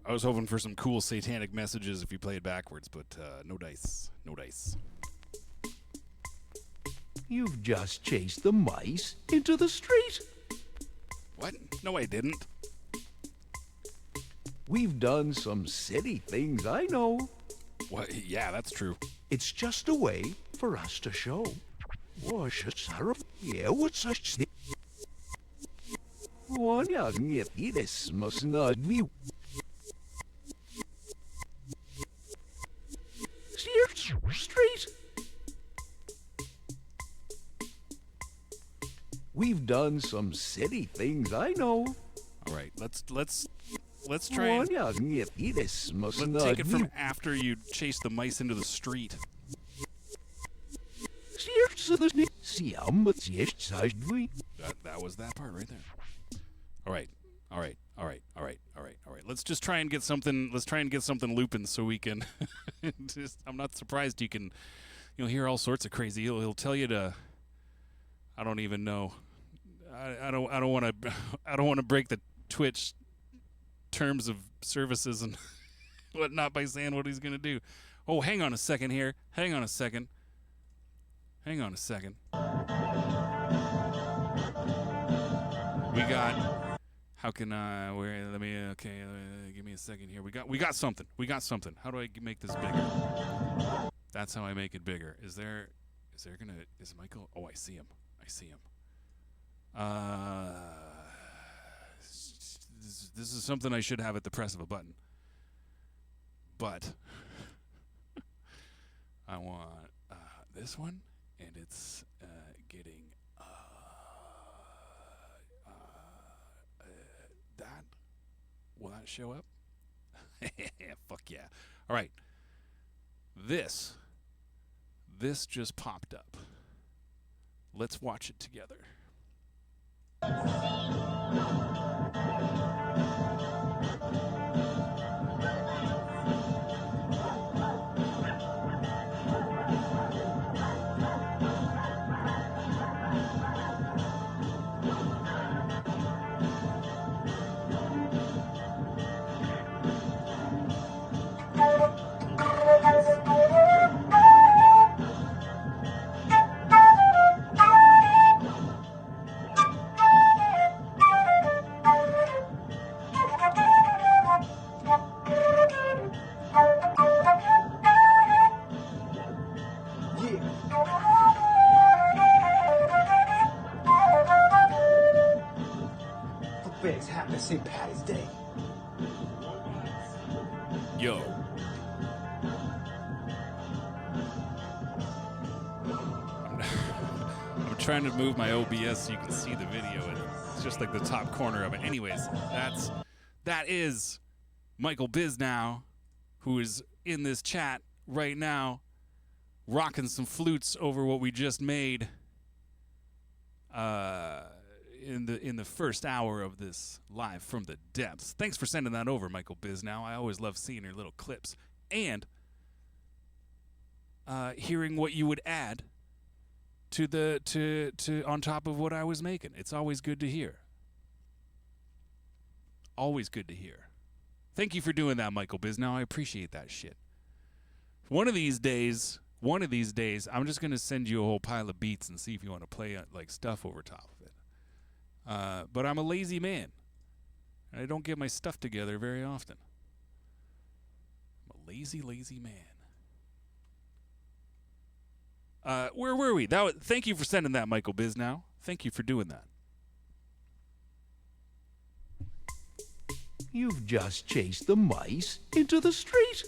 I was hoping for some cool satanic messages if you play it backwards, but no dice. No dice. You've just chased the mice into the street. What? No, I didn't. We've done some silly things, I know. What? Yeah, that's true. It's just a way for us to show. What's such one young this must not be. Street. We've done some silly things, I know. All right, let's let's try and Let's let's take it from after you chase the mice into the street. That was that part right there. All right. Let's just try and get something. Let's try and get something looping so we can. I'm not surprised you can. You'll hear all sorts of crazy. He'll tell you to. I don't even know. I don't want to. I don't want to break the Twitch terms of services and whatnot by saying what he's gonna do. Oh, hang on a second here. Hang on a second. We got. How can I? Where? Let me. Okay, give me a second here. We got something. How do I make this bigger? That's how I make it bigger. Is Michael? Oh, I see him. This is something I should have at the press of a button. But I want this one, and it's getting that. Will that show up? Fuck yeah. All right. This just popped up. Let's watch it together. Footbags happy St. Patty's Day. Yo. I'm trying to move my OBS so you can see the video. It's just like the top corner of it. Anyways, that is Michael Biznow, who is in this chat right now, rocking some flutes over what we just made in the first hour of this live from the depths. Thanks for sending that over, Michael Biznow. I always love seeing your little clips and hearing what you would add to on top of what I was making. It's always good to hear. Always good to hear. Thank you for doing that, Michael Biznow. I appreciate that shit. One of these days, I'm just gonna send you a whole pile of beats and see if you want to play like stuff over top of it. But I'm a lazy man, and I don't get my stuff together very often. I'm a lazy man. Where were we? Thank you for sending that, Michael Biznow. Thank you for doing that. You've just chased the mice into the street.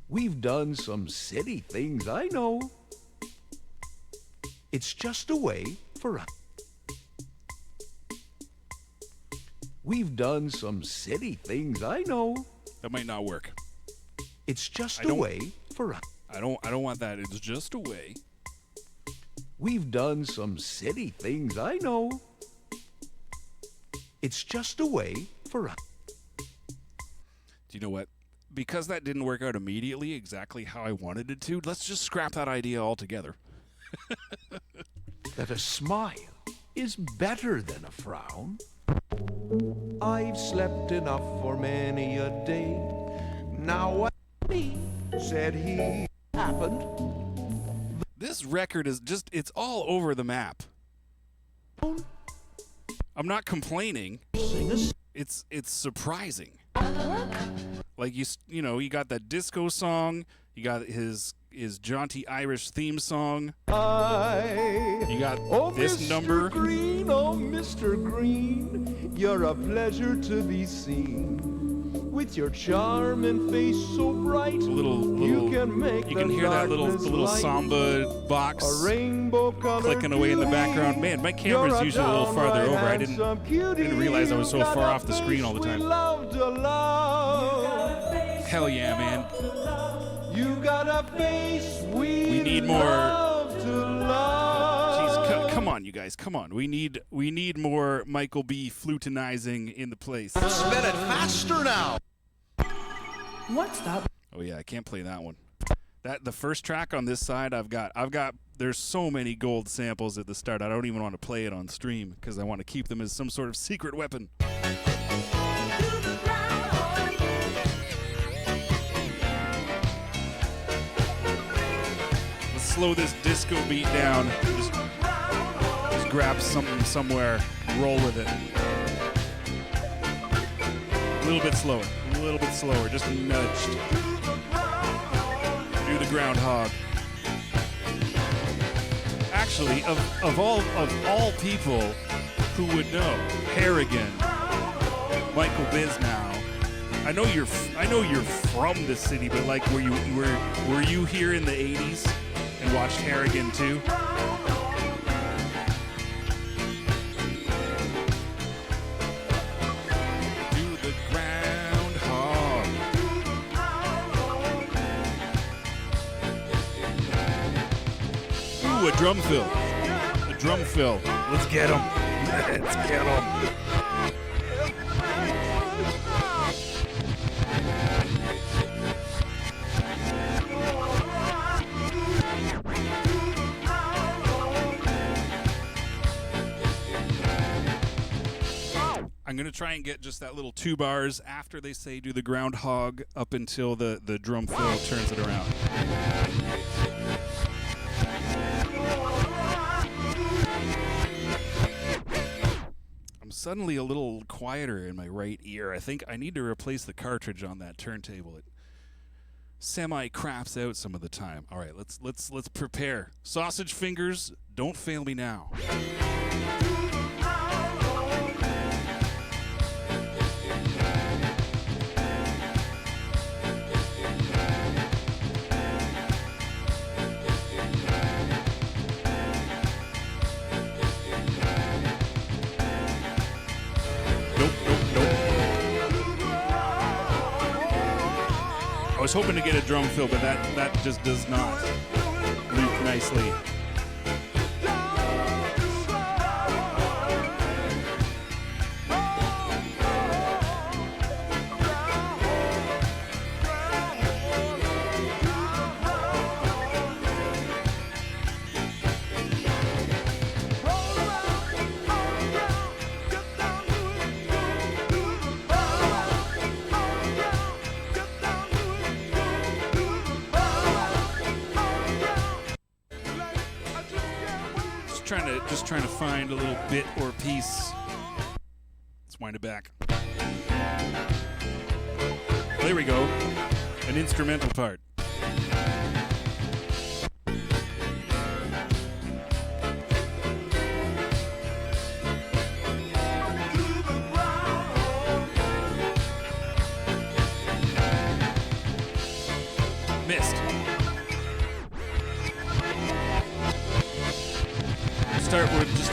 We've done some silly things, I know. It's just a way for us. We've done some silly things, I know. That might not work. It's just a way for us. I don't want that. It's just a way. We've done some silly things, I know. It's just a way for us. Do you know what? Because that didn't work out immediately exactly how I wanted it to, let's just scrap that idea altogether. That a smile is better than a frown. I've slept enough for many a day. Now what me said he happened. This record is just, it's all over the map. I'm not complaining. It's surprising. Like you know, you got that disco song, you got his jaunty Irish theme song. You got this Mr. number. Green, oh, Mr. Green, you're a pleasure to be seen. With your charm and face so bright, you can make you can hear that little samba box a rainbow clicking away in the background. Man, my camera's usually a little farther over. I didn't realize I was so far off the screen all the time. Hell yeah, man. You got a face we need more. Jeez, come on, you guys, come on. We need more Michael B. flutinizing in the place. Spin it faster now. What's that? Oh yeah, I can't play that one. The first track on this side, I've got. There's so many gold samples at the start. I don't even want to play it on stream because I want to keep them as some sort of secret weapon. Let's slow this disco beat down. Just grab something somewhere, roll with it. A little bit slower, just nudged. Do the groundhog. Actually, of all people who would know, Harrigan, Michael Bisnow. I know you're from the city, but like, were you here in the '80s and watched Harrigan too? A drum fill. Let's get him. Let's get him. I'm going to try and get just that little 2 bars after they say do the groundhog up until the drum fill turns it around. Suddenly a little quieter in my right ear. I think I need to replace the cartridge on that turntable. It semi craps out some of the time. All right, let's prepare. Sausage fingers, don't fail me now. I was hoping to get a drum fill, but that just does not loop nicely. Just trying to find a little bit or piece. Let's wind it back. Well, there we go. An instrumental part. Missed.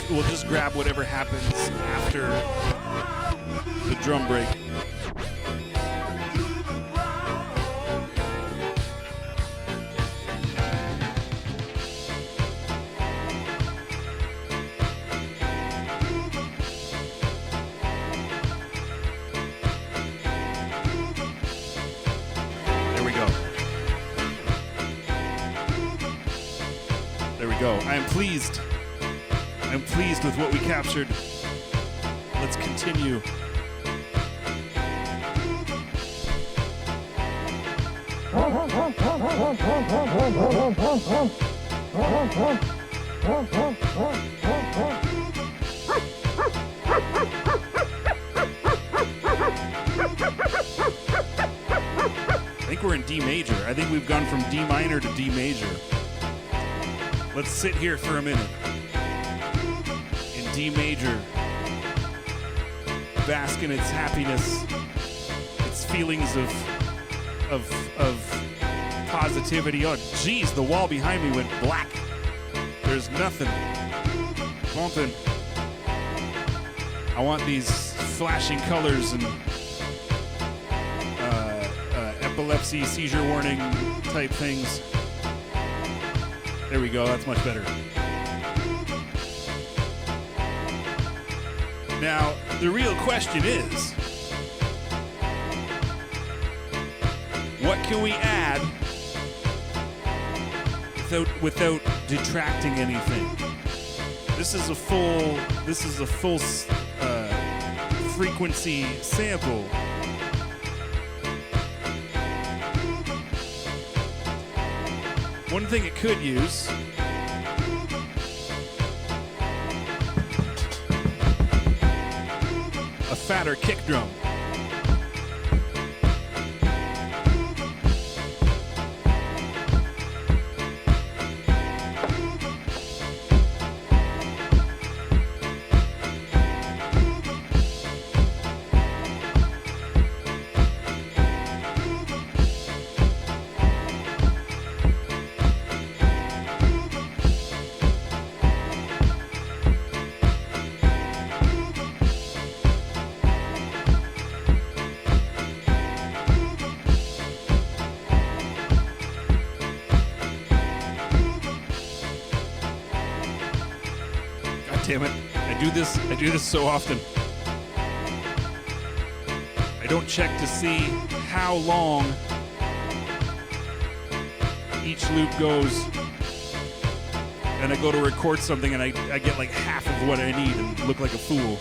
We'll just grab whatever happens after the drum break. There we go. There we go. I am pleased. I'm pleased with what we captured. Let's continue. I think we're in D major. I think we've gone from D minor to D major. Let's sit here for a minute. D major, bask in its happiness, its feelings of positivity. Oh, geez, the wall behind me went black. There's nothing. Bumping. I want these flashing colors and epilepsy, seizure warning type things. There we go, that's much better. Now, the real question is, what can we add without detracting anything? This is a full frequency sample. One thing it could use a fatter kick drum. Damn it. I do this so often. I don't check to see how long each loop goes. And I go to record something and I get like half of what I need and look like a fool.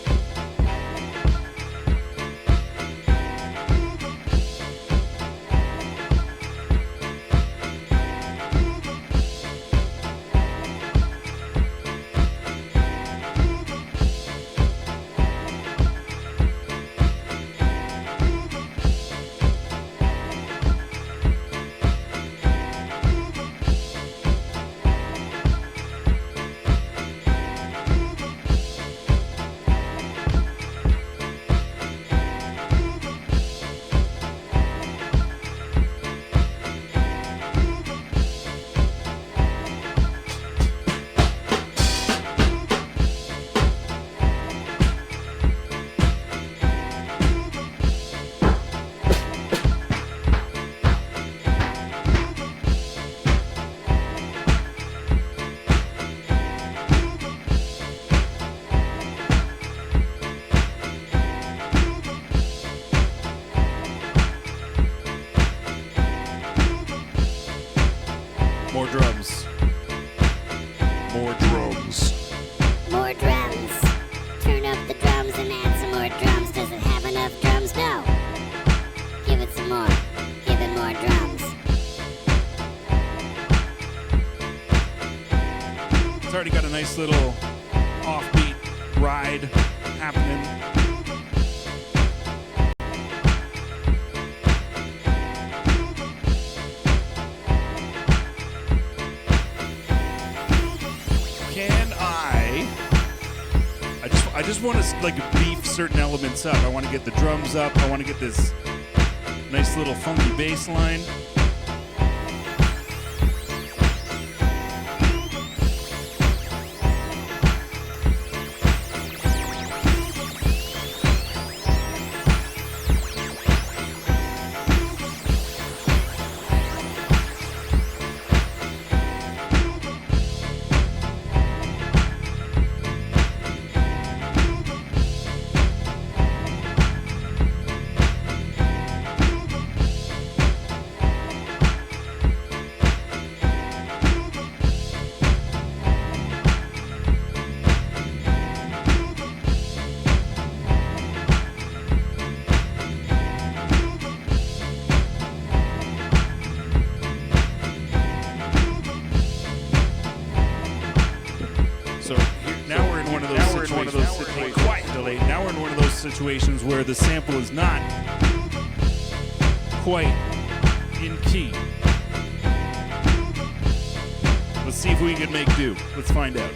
More drums. More drums. More drums. Turn up the drums and add some more drums. Does it have enough drums? No. Give it some more. Give it more drums. It's already got a nice little offbeat ride happening. I just want to like beef certain elements up. I want to get the drums up. I want to get this nice little funky bass line. Situations where the sample is not quite in key. Let's see if we can make do. Let's find out.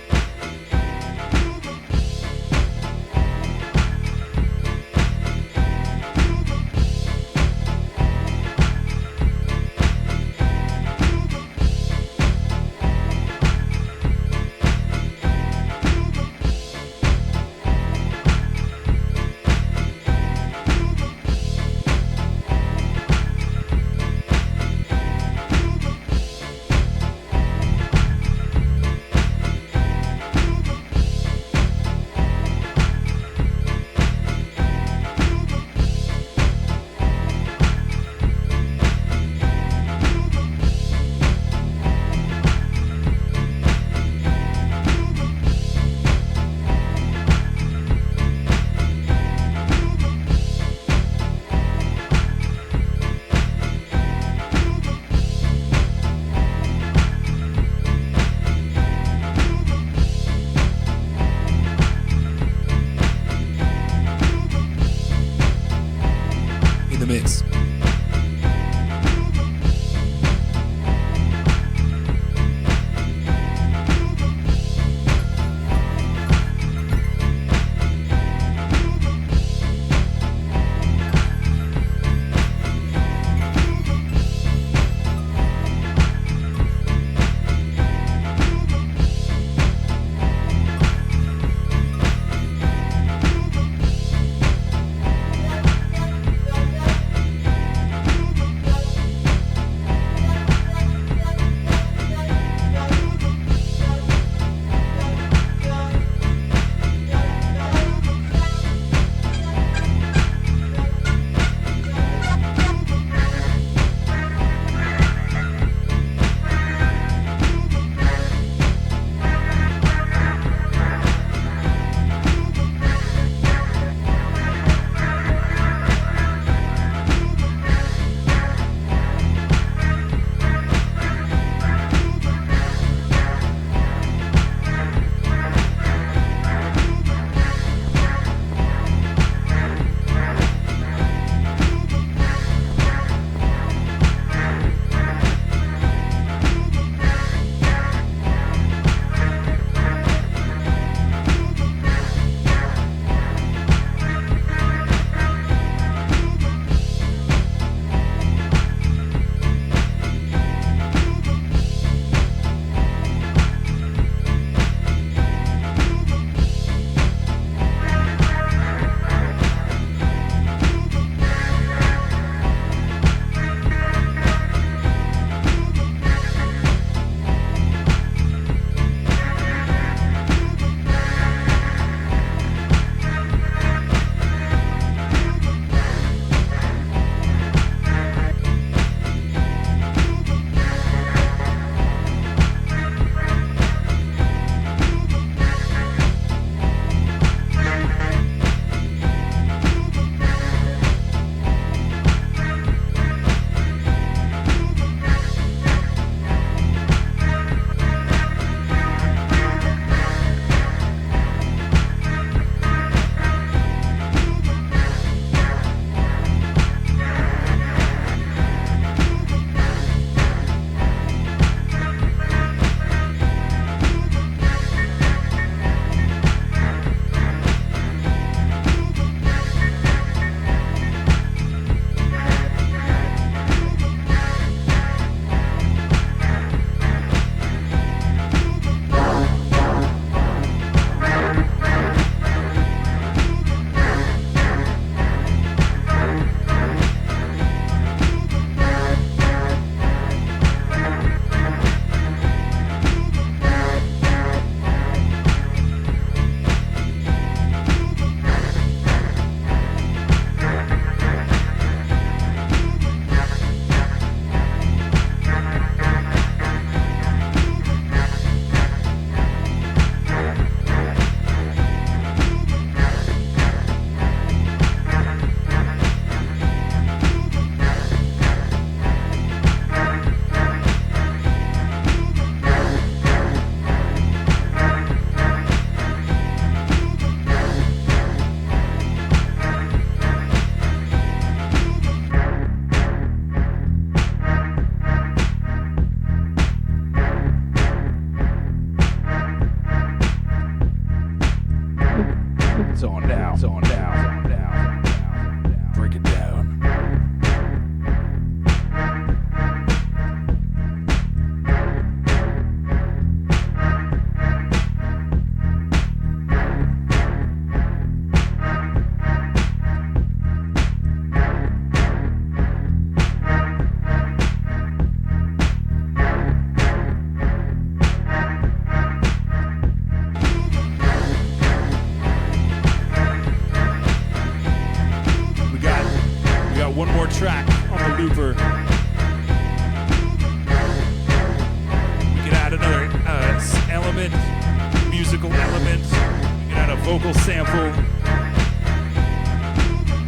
vocal sample.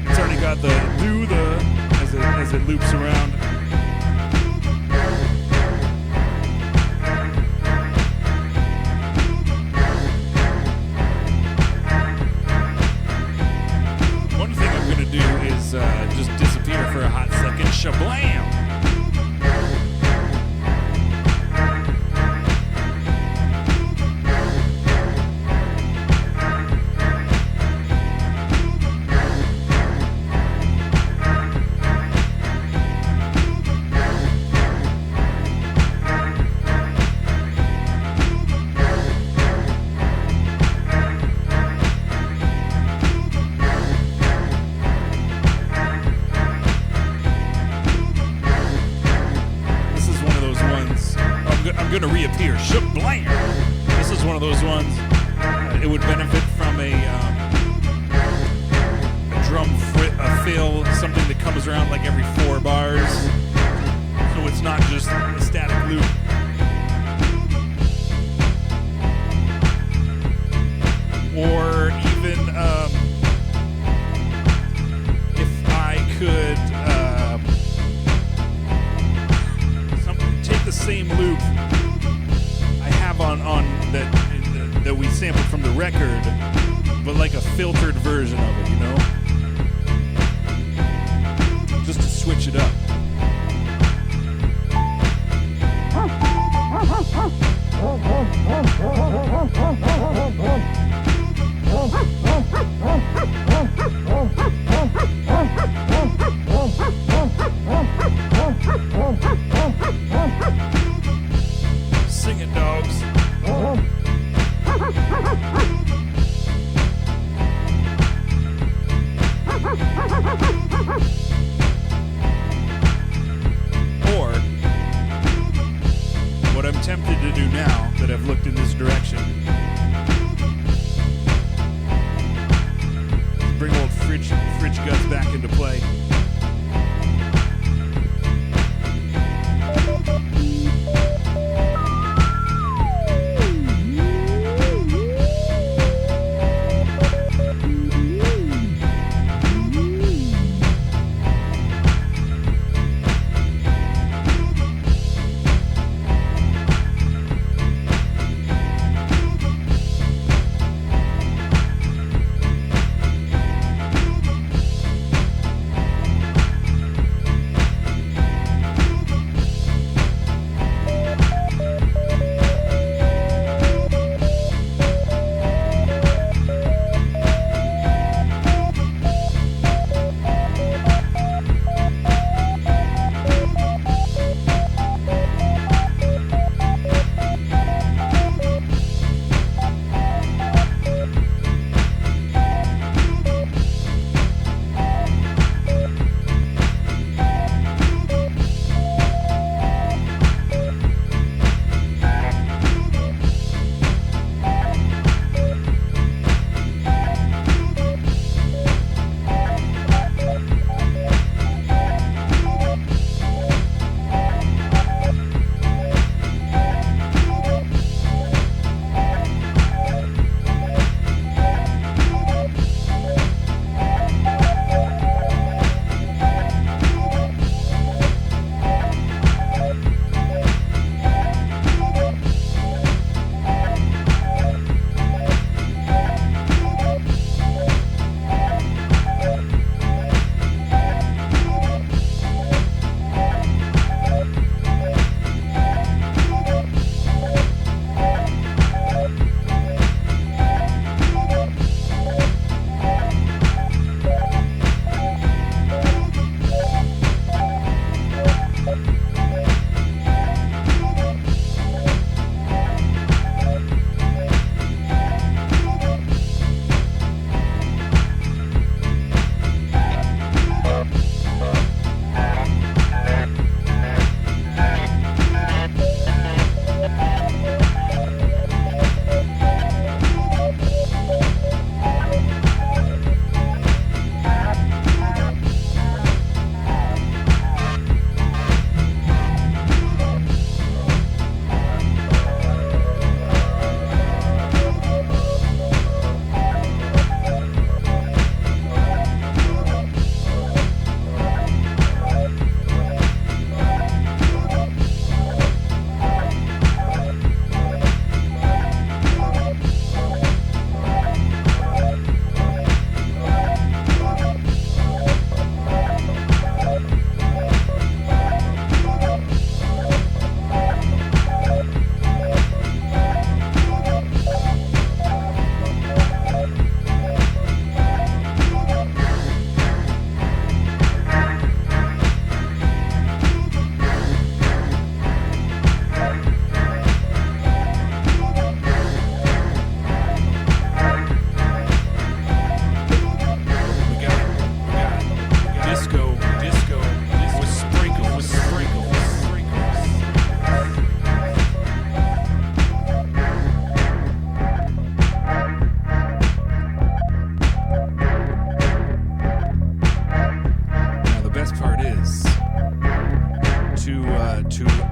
It's already got the do the as it loops around. One thing I'm gonna do is just disappear for a hot second. Shablam! I'm gonna reappear. Shablam! This is one of those ones. It would benefit from a drum fill, something that comes around like every 4 bars, so it's not just a static loop. Or even if I could take the same loop I have on that we sampled from the record, but like a filtered version of it, you know? Just to switch it up. Sing it, dogs. Or, what I'm tempted to do now that I've looked in this direction, is bring old fridge guts back into play.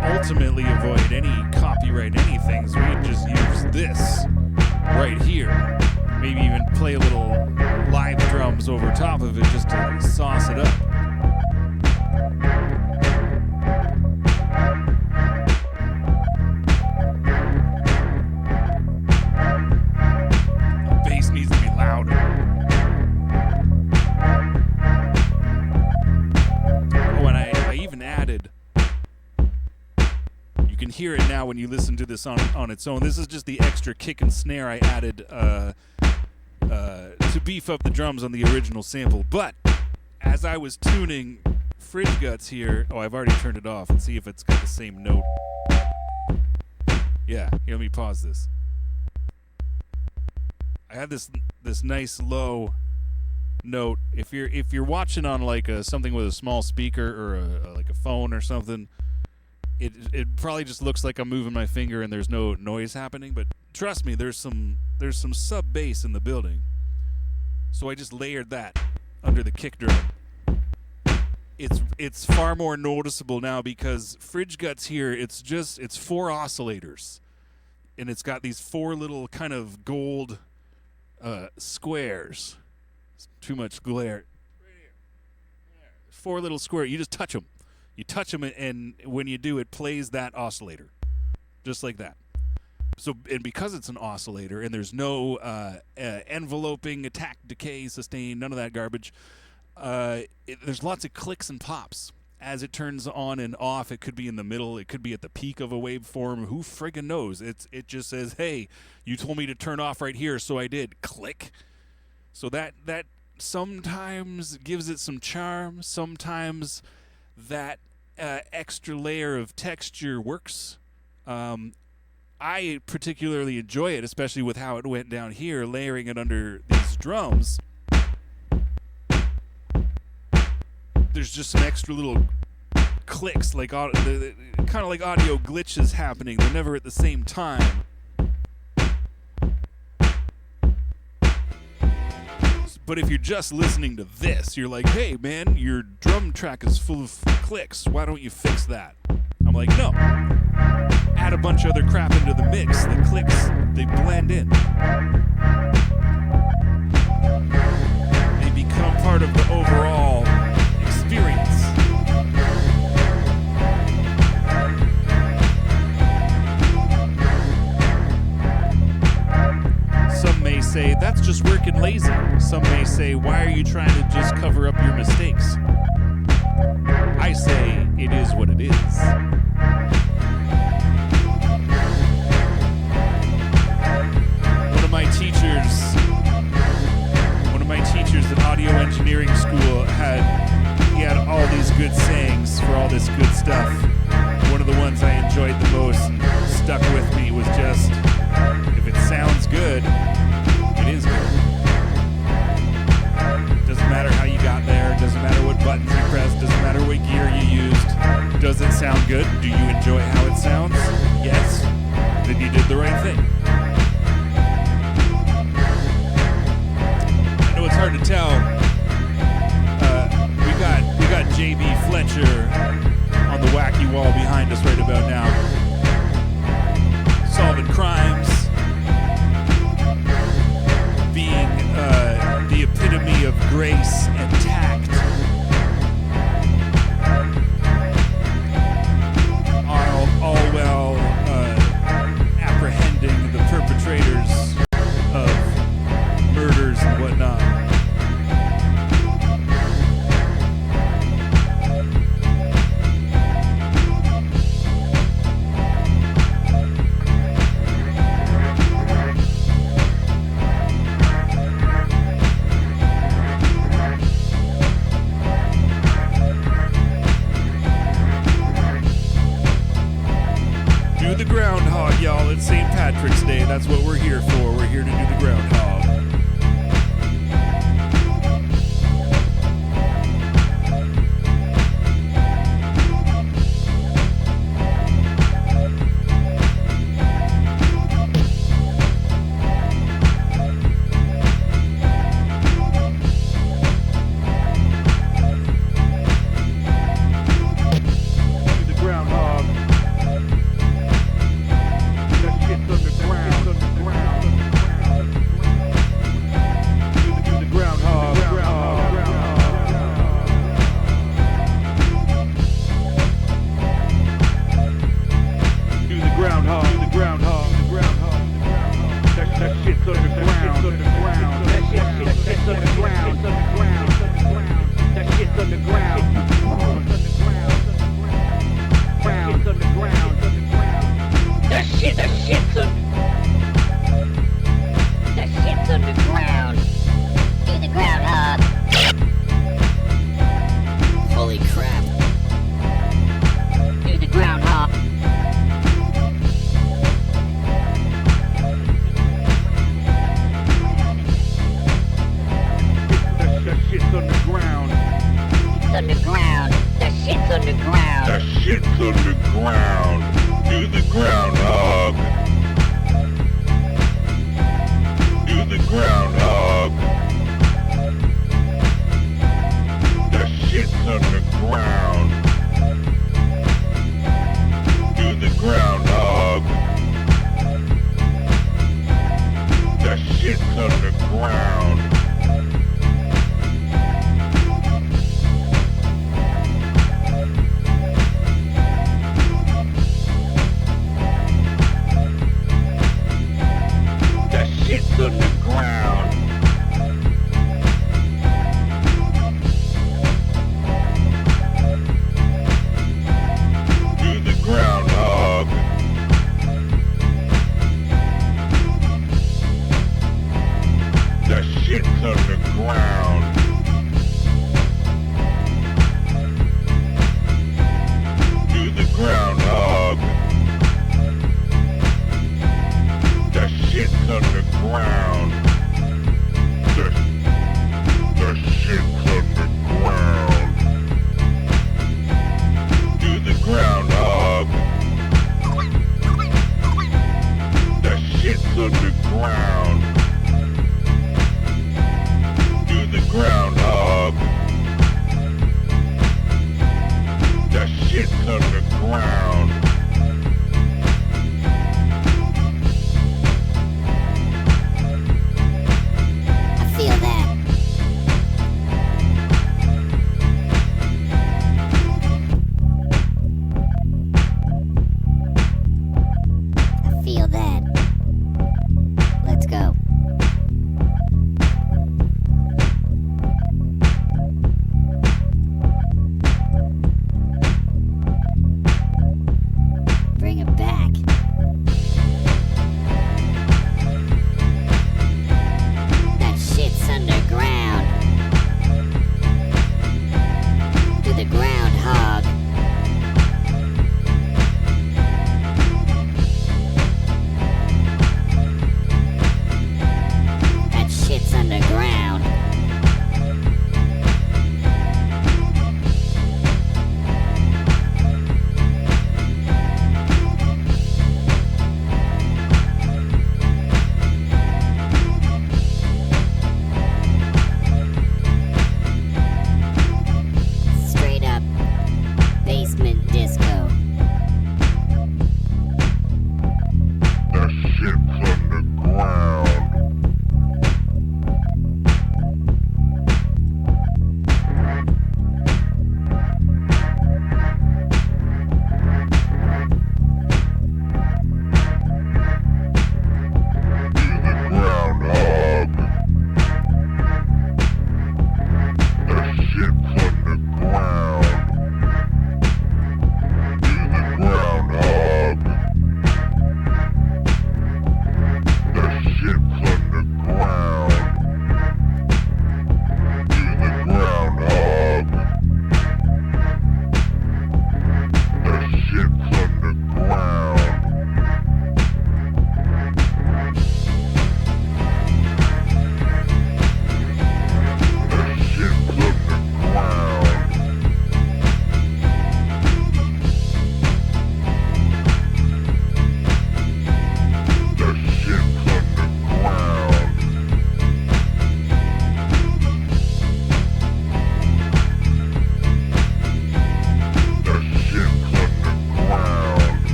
ultimately avoid any copyright anything, so we just use this right here. Maybe even play a little live drums over top of it just to sauce it up. The bass needs to be louder. Oh, and I even added, you can hear it now when you listen to this on its own. This is just the extra kick and snare I added to beef up the drums on the original sample. But as I was tuning Fridge Guts here, oh, I've already turned it off and see if it's got the same note. Yeah, here, let me pause this. I had this nice low note. If you're watching on like something with a small speaker or like a phone or something, it probably just looks like I'm moving my finger and there's no noise happening. But trust me, there's some sub bass in the building. So I just layered that under the kick drum. It's far more noticeable now because Fridge Guts here, it's 4 oscillators. And it's got these 4 little kind of gold squares. It's too much glare. 4 little squares. You just touch them. You touch them, and when you do, it plays that oscillator. Just like that. So, and because it's an oscillator and there's no enveloping, attack, decay, sustain, none of that garbage, there's lots of clicks and pops. As it turns on and off, it could be in the middle, it could be at the peak of a waveform. Who friggin' knows? It just says, hey, you told me to turn off right here, so I did. Click. So that sometimes gives it some charm. Sometimes that extra layer of texture works. I particularly enjoy it, especially with how it went down here, layering it under these drums. There's just some extra little clicks, like kind of like audio glitches happening. They're never at the same time. But if you're just listening to this, you're like, hey, man, your drum track is full of clicks. Why don't you fix that? I'm like, no. Add a bunch of other crap into the mix. The clicks, they blend in. They become part of the overall experience. Some may say, that's just working lazy. Some may say, why are you trying to just cover up your mistakes? I say, it is what it is. One of my teachers at audio engineering school he had all these good sayings for all this good stuff. One of the ones I enjoyed the most and stuck with me was just, if it sounds good, it is good. Doesn't matter how you got there, doesn't matter what buttons you pressed, doesn't matter what gear you used. Does it sound good? Do you enjoy how it sounds? Yes. Then you did the right thing. I know it's hard to tell. We got JB Fletcher on the wacky wall behind us right about now. Solving crimes. Being the epitome of grace and tact. All well apprehending the perpetrators of murders and whatnot. The groundhog, y'all. It's St. Patrick's Day. That's what we're here for. We're here to do the groundhog. Do the groundhog. groundhog. That shit's underground. That shit's underground. That shit's underground. That shit's underground. Do the groundhog. Holy crap. Do the groundhog. That shit's underground. It's underground. That shit's underground. That shit's underground. Do the groundhog. Do the groundhog. That shit's underground. Do the groundhog. That shit's underground. That shit's underground.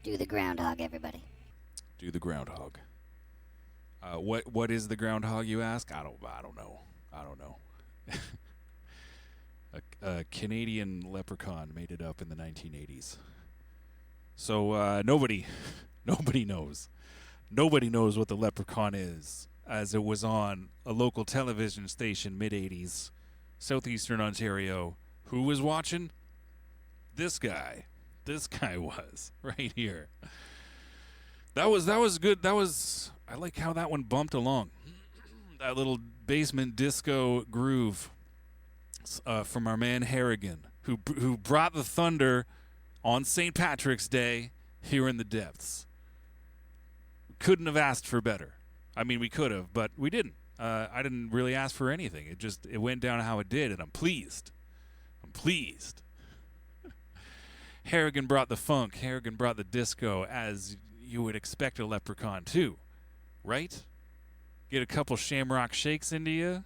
Do the groundhog, everybody. Do the groundhog. What is the groundhog, you ask? I don't know. A Canadian leprechaun made it up in the 1980s. So nobody knows. Nobody knows what the leprechaun is, as it was on a local television station mid-80s, southeastern Ontario. Who was watching? This guy. This guy was right here. That was good. I like how that one bumped along. That little basement disco groove from our man Harrigan, who brought the thunder on St. Patrick's Day here in the depths. Couldn't have asked for better. I mean, we could have, but we didn't. I didn't really ask for anything. It went down how it did, and I'm pleased. Harrigan brought the funk. Harrigan brought the disco, as you would expect a leprechaun to, right? Get a couple Shamrock Shakes into you.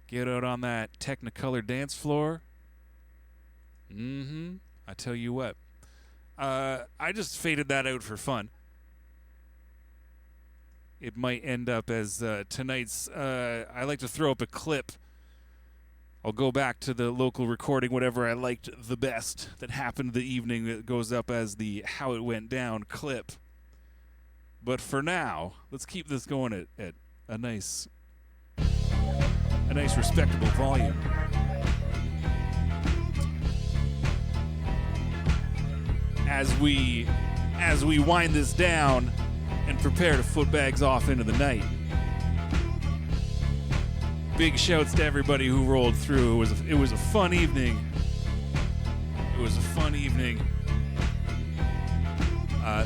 Get out on that Technicolor dance floor. I tell you what. I just faded that out for fun. It might end up as tonight's... I like to throw up a clip. I'll go back to the local recording, whatever I liked the best that happened the evening, that goes up as the How It Went Down clip. But for now, let's keep this going at a nice respectable volume. As we wind this down and prepare to footbags off into the night. Big shouts to everybody who rolled through. It was a fun evening.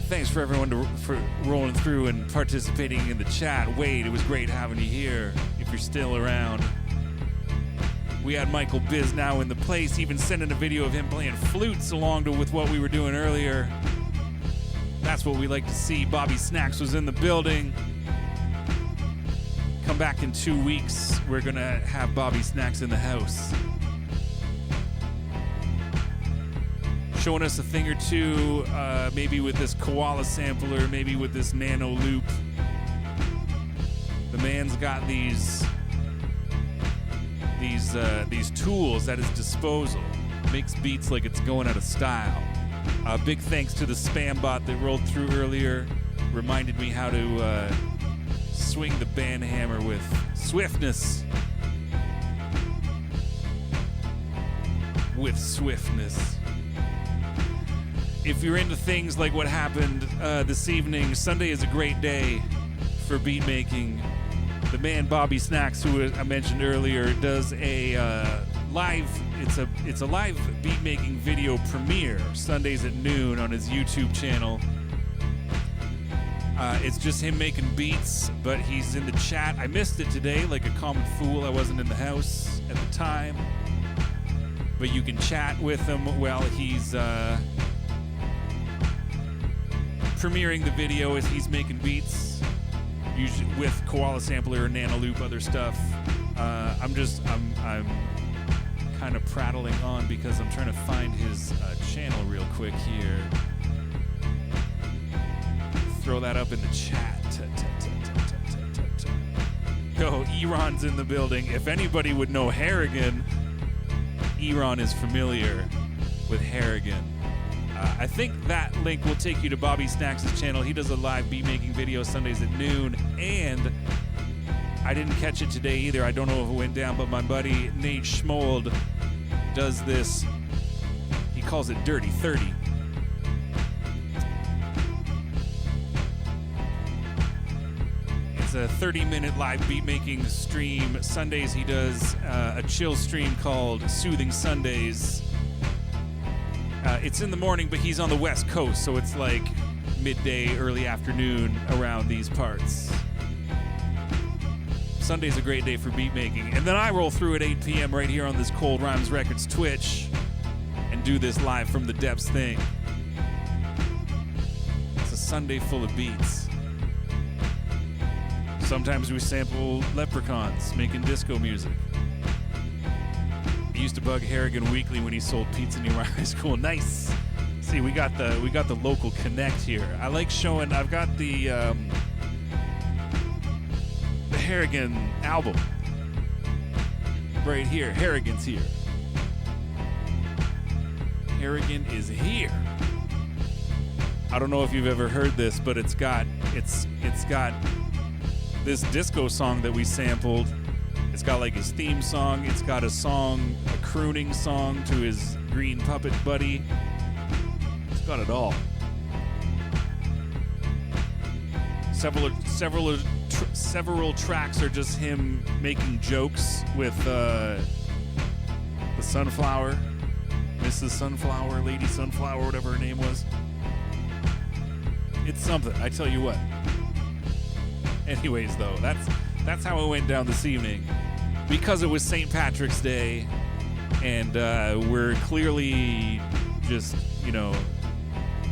Thanks for everyone for rolling through and participating in the chat. Wade, it was great having you here, if you're still around. We had Michael Biz now in the place, even sending a video of him playing flutes along with what we were doing earlier. That's what we like to see. Bobby Snacks was in the building. Come back in 2 weeks. We're going to have Bobby Snacks in the house. Showing us a thing or two, maybe with this koala sampler, maybe with this nano loop. The man's got these tools at his disposal. Makes beats like it's going out of style. Big thanks to the spam bot that rolled through earlier. Reminded me how to swing the band hammer with swiftness. If you're into things like what happened this evening, Sunday is a great day for beat making. The man Bobby Snacks, who I mentioned earlier, does a live. It's a live beat making video premiere Sundays at noon on his YouTube channel. It's just him making beats, but he's in the chat. I missed it today, like a common fool. I wasn't in the house at the time, but you can chat with him while he's premiering the video as he's making beats, usually with koala sampler, nano loop, other stuff. I'm kind of prattling on because I'm trying to find his channel real quick here. Throw that up in the chat. Yo, Eron's in the building. If anybody would know Harrigan, Eron is familiar with Harrigan. I think that link will take you to Bobby Snacks' channel. He does a live beat making video Sundays at noon, and I didn't catch it today either. I don't know if it went down, but my buddy Nate Schmold does this. He calls it Dirty 30. It's a 30-minute live beat making stream. Sundays he does a chill stream called Soothing Sundays. It's in the morning, but he's on the West Coast, so it's like midday, early afternoon around these parts. Sunday's a great day for beat making. And then I roll through at 8 p.m. right here on this Cold Rhymes Records Twitch and do this live from the depths thing. It's a Sunday full of beats. Sometimes we sample leprechauns making disco music. I used to bug Harrigan weekly when he sold pizza near my high school. Nice. See, we got the local connect here. I like showing. I've got the Harrigan album right here. Harrigan's here. Harrigan is here. I don't know if you've ever heard this, but it's got this disco song that we sampled. It's got like his theme song. It's got a crooning song to his green puppet buddy. It's got it all. Several tracks are just him making jokes with the Sunflower, Mrs. Sunflower, Lady Sunflower, whatever her name was. It's something, I tell you what. Anyways, though, that's how it went down this evening. Because it was St. Patrick's Day, and we're clearly just,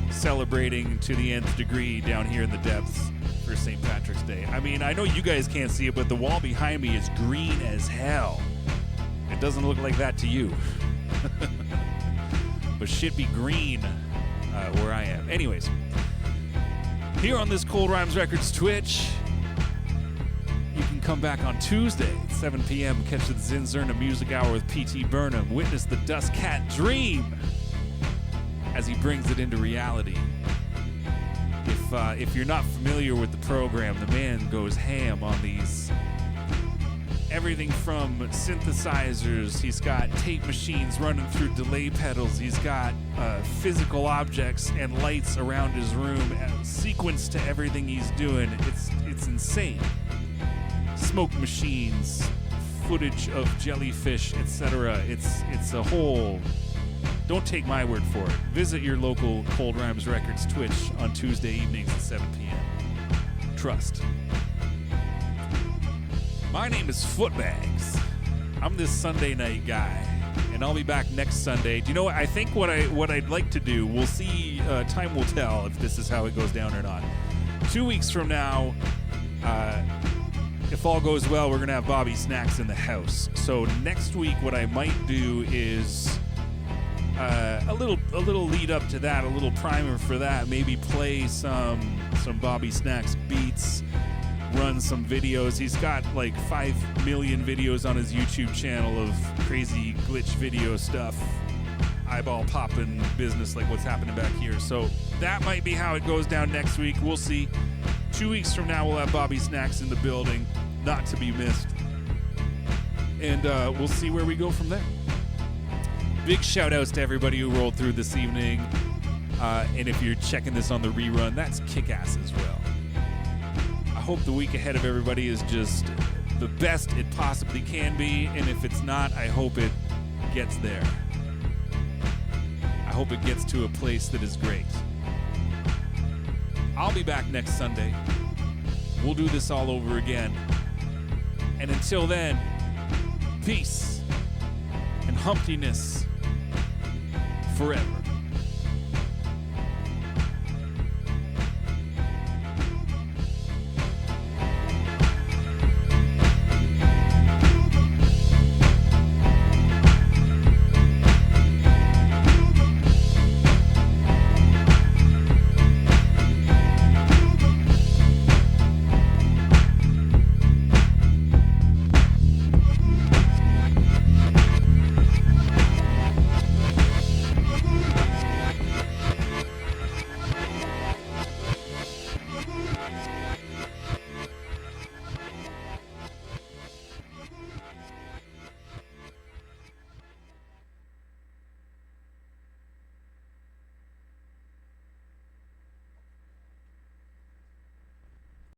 celebrating to the nth degree down here in the depths for St. Patrick's Day. I mean, I know you guys can't see it, but the wall behind me is green as hell. It doesn't look like that to you. But shit be green where I am. Anyways, here on this Cold Rhymes Records Twitch, you can come back on Tuesday at 7 p.m. Catch the Zinzerna Music Hour with P.T. Burnham. Witness the Dust Cat dream as he brings it into reality. If you're not familiar with the program, the man goes ham on these. Everything from synthesizers, he's got tape machines running through delay pedals, he's got physical objects and lights around his room, sequence to everything he's doing. It's insane. Smoke machines, footage of jellyfish, etc. It's a whole. Don't take my word for it. Visit your local Cold Rhymes Records Twitch on Tuesday evenings at 7 p.m. Trust. My name is Footbags. I'm this Sunday night guy, and I'll be back next Sunday. Do you know what? I think what I'd like to do, we'll see, time will tell if this is how it goes down or not. 2 weeks from now, if all goes well, we're going to have Bobby Snacks in the house. So next week, what I might do is a little lead up to that, a little primer for that. Maybe play some Bobby Snacks beats, run some videos. He's got like 5 million videos on his YouTube channel of crazy glitch video stuff, eyeball popping business like what's happening back here. So that might be how it goes down next week. We'll see. 2 weeks from now, we'll have Bobby Snacks in the building, not to be missed. And we'll see where we go from there. Big shout outs to everybody who rolled through this evening. And if you're checking this on the rerun, that's kick-ass as well. I hope the week ahead of everybody is just the best it possibly can be. And if it's not, I hope it gets there. I hope it gets to a place that is great. I'll be back next Sunday. We'll do this all over again. And until then, peace and humptiness forever.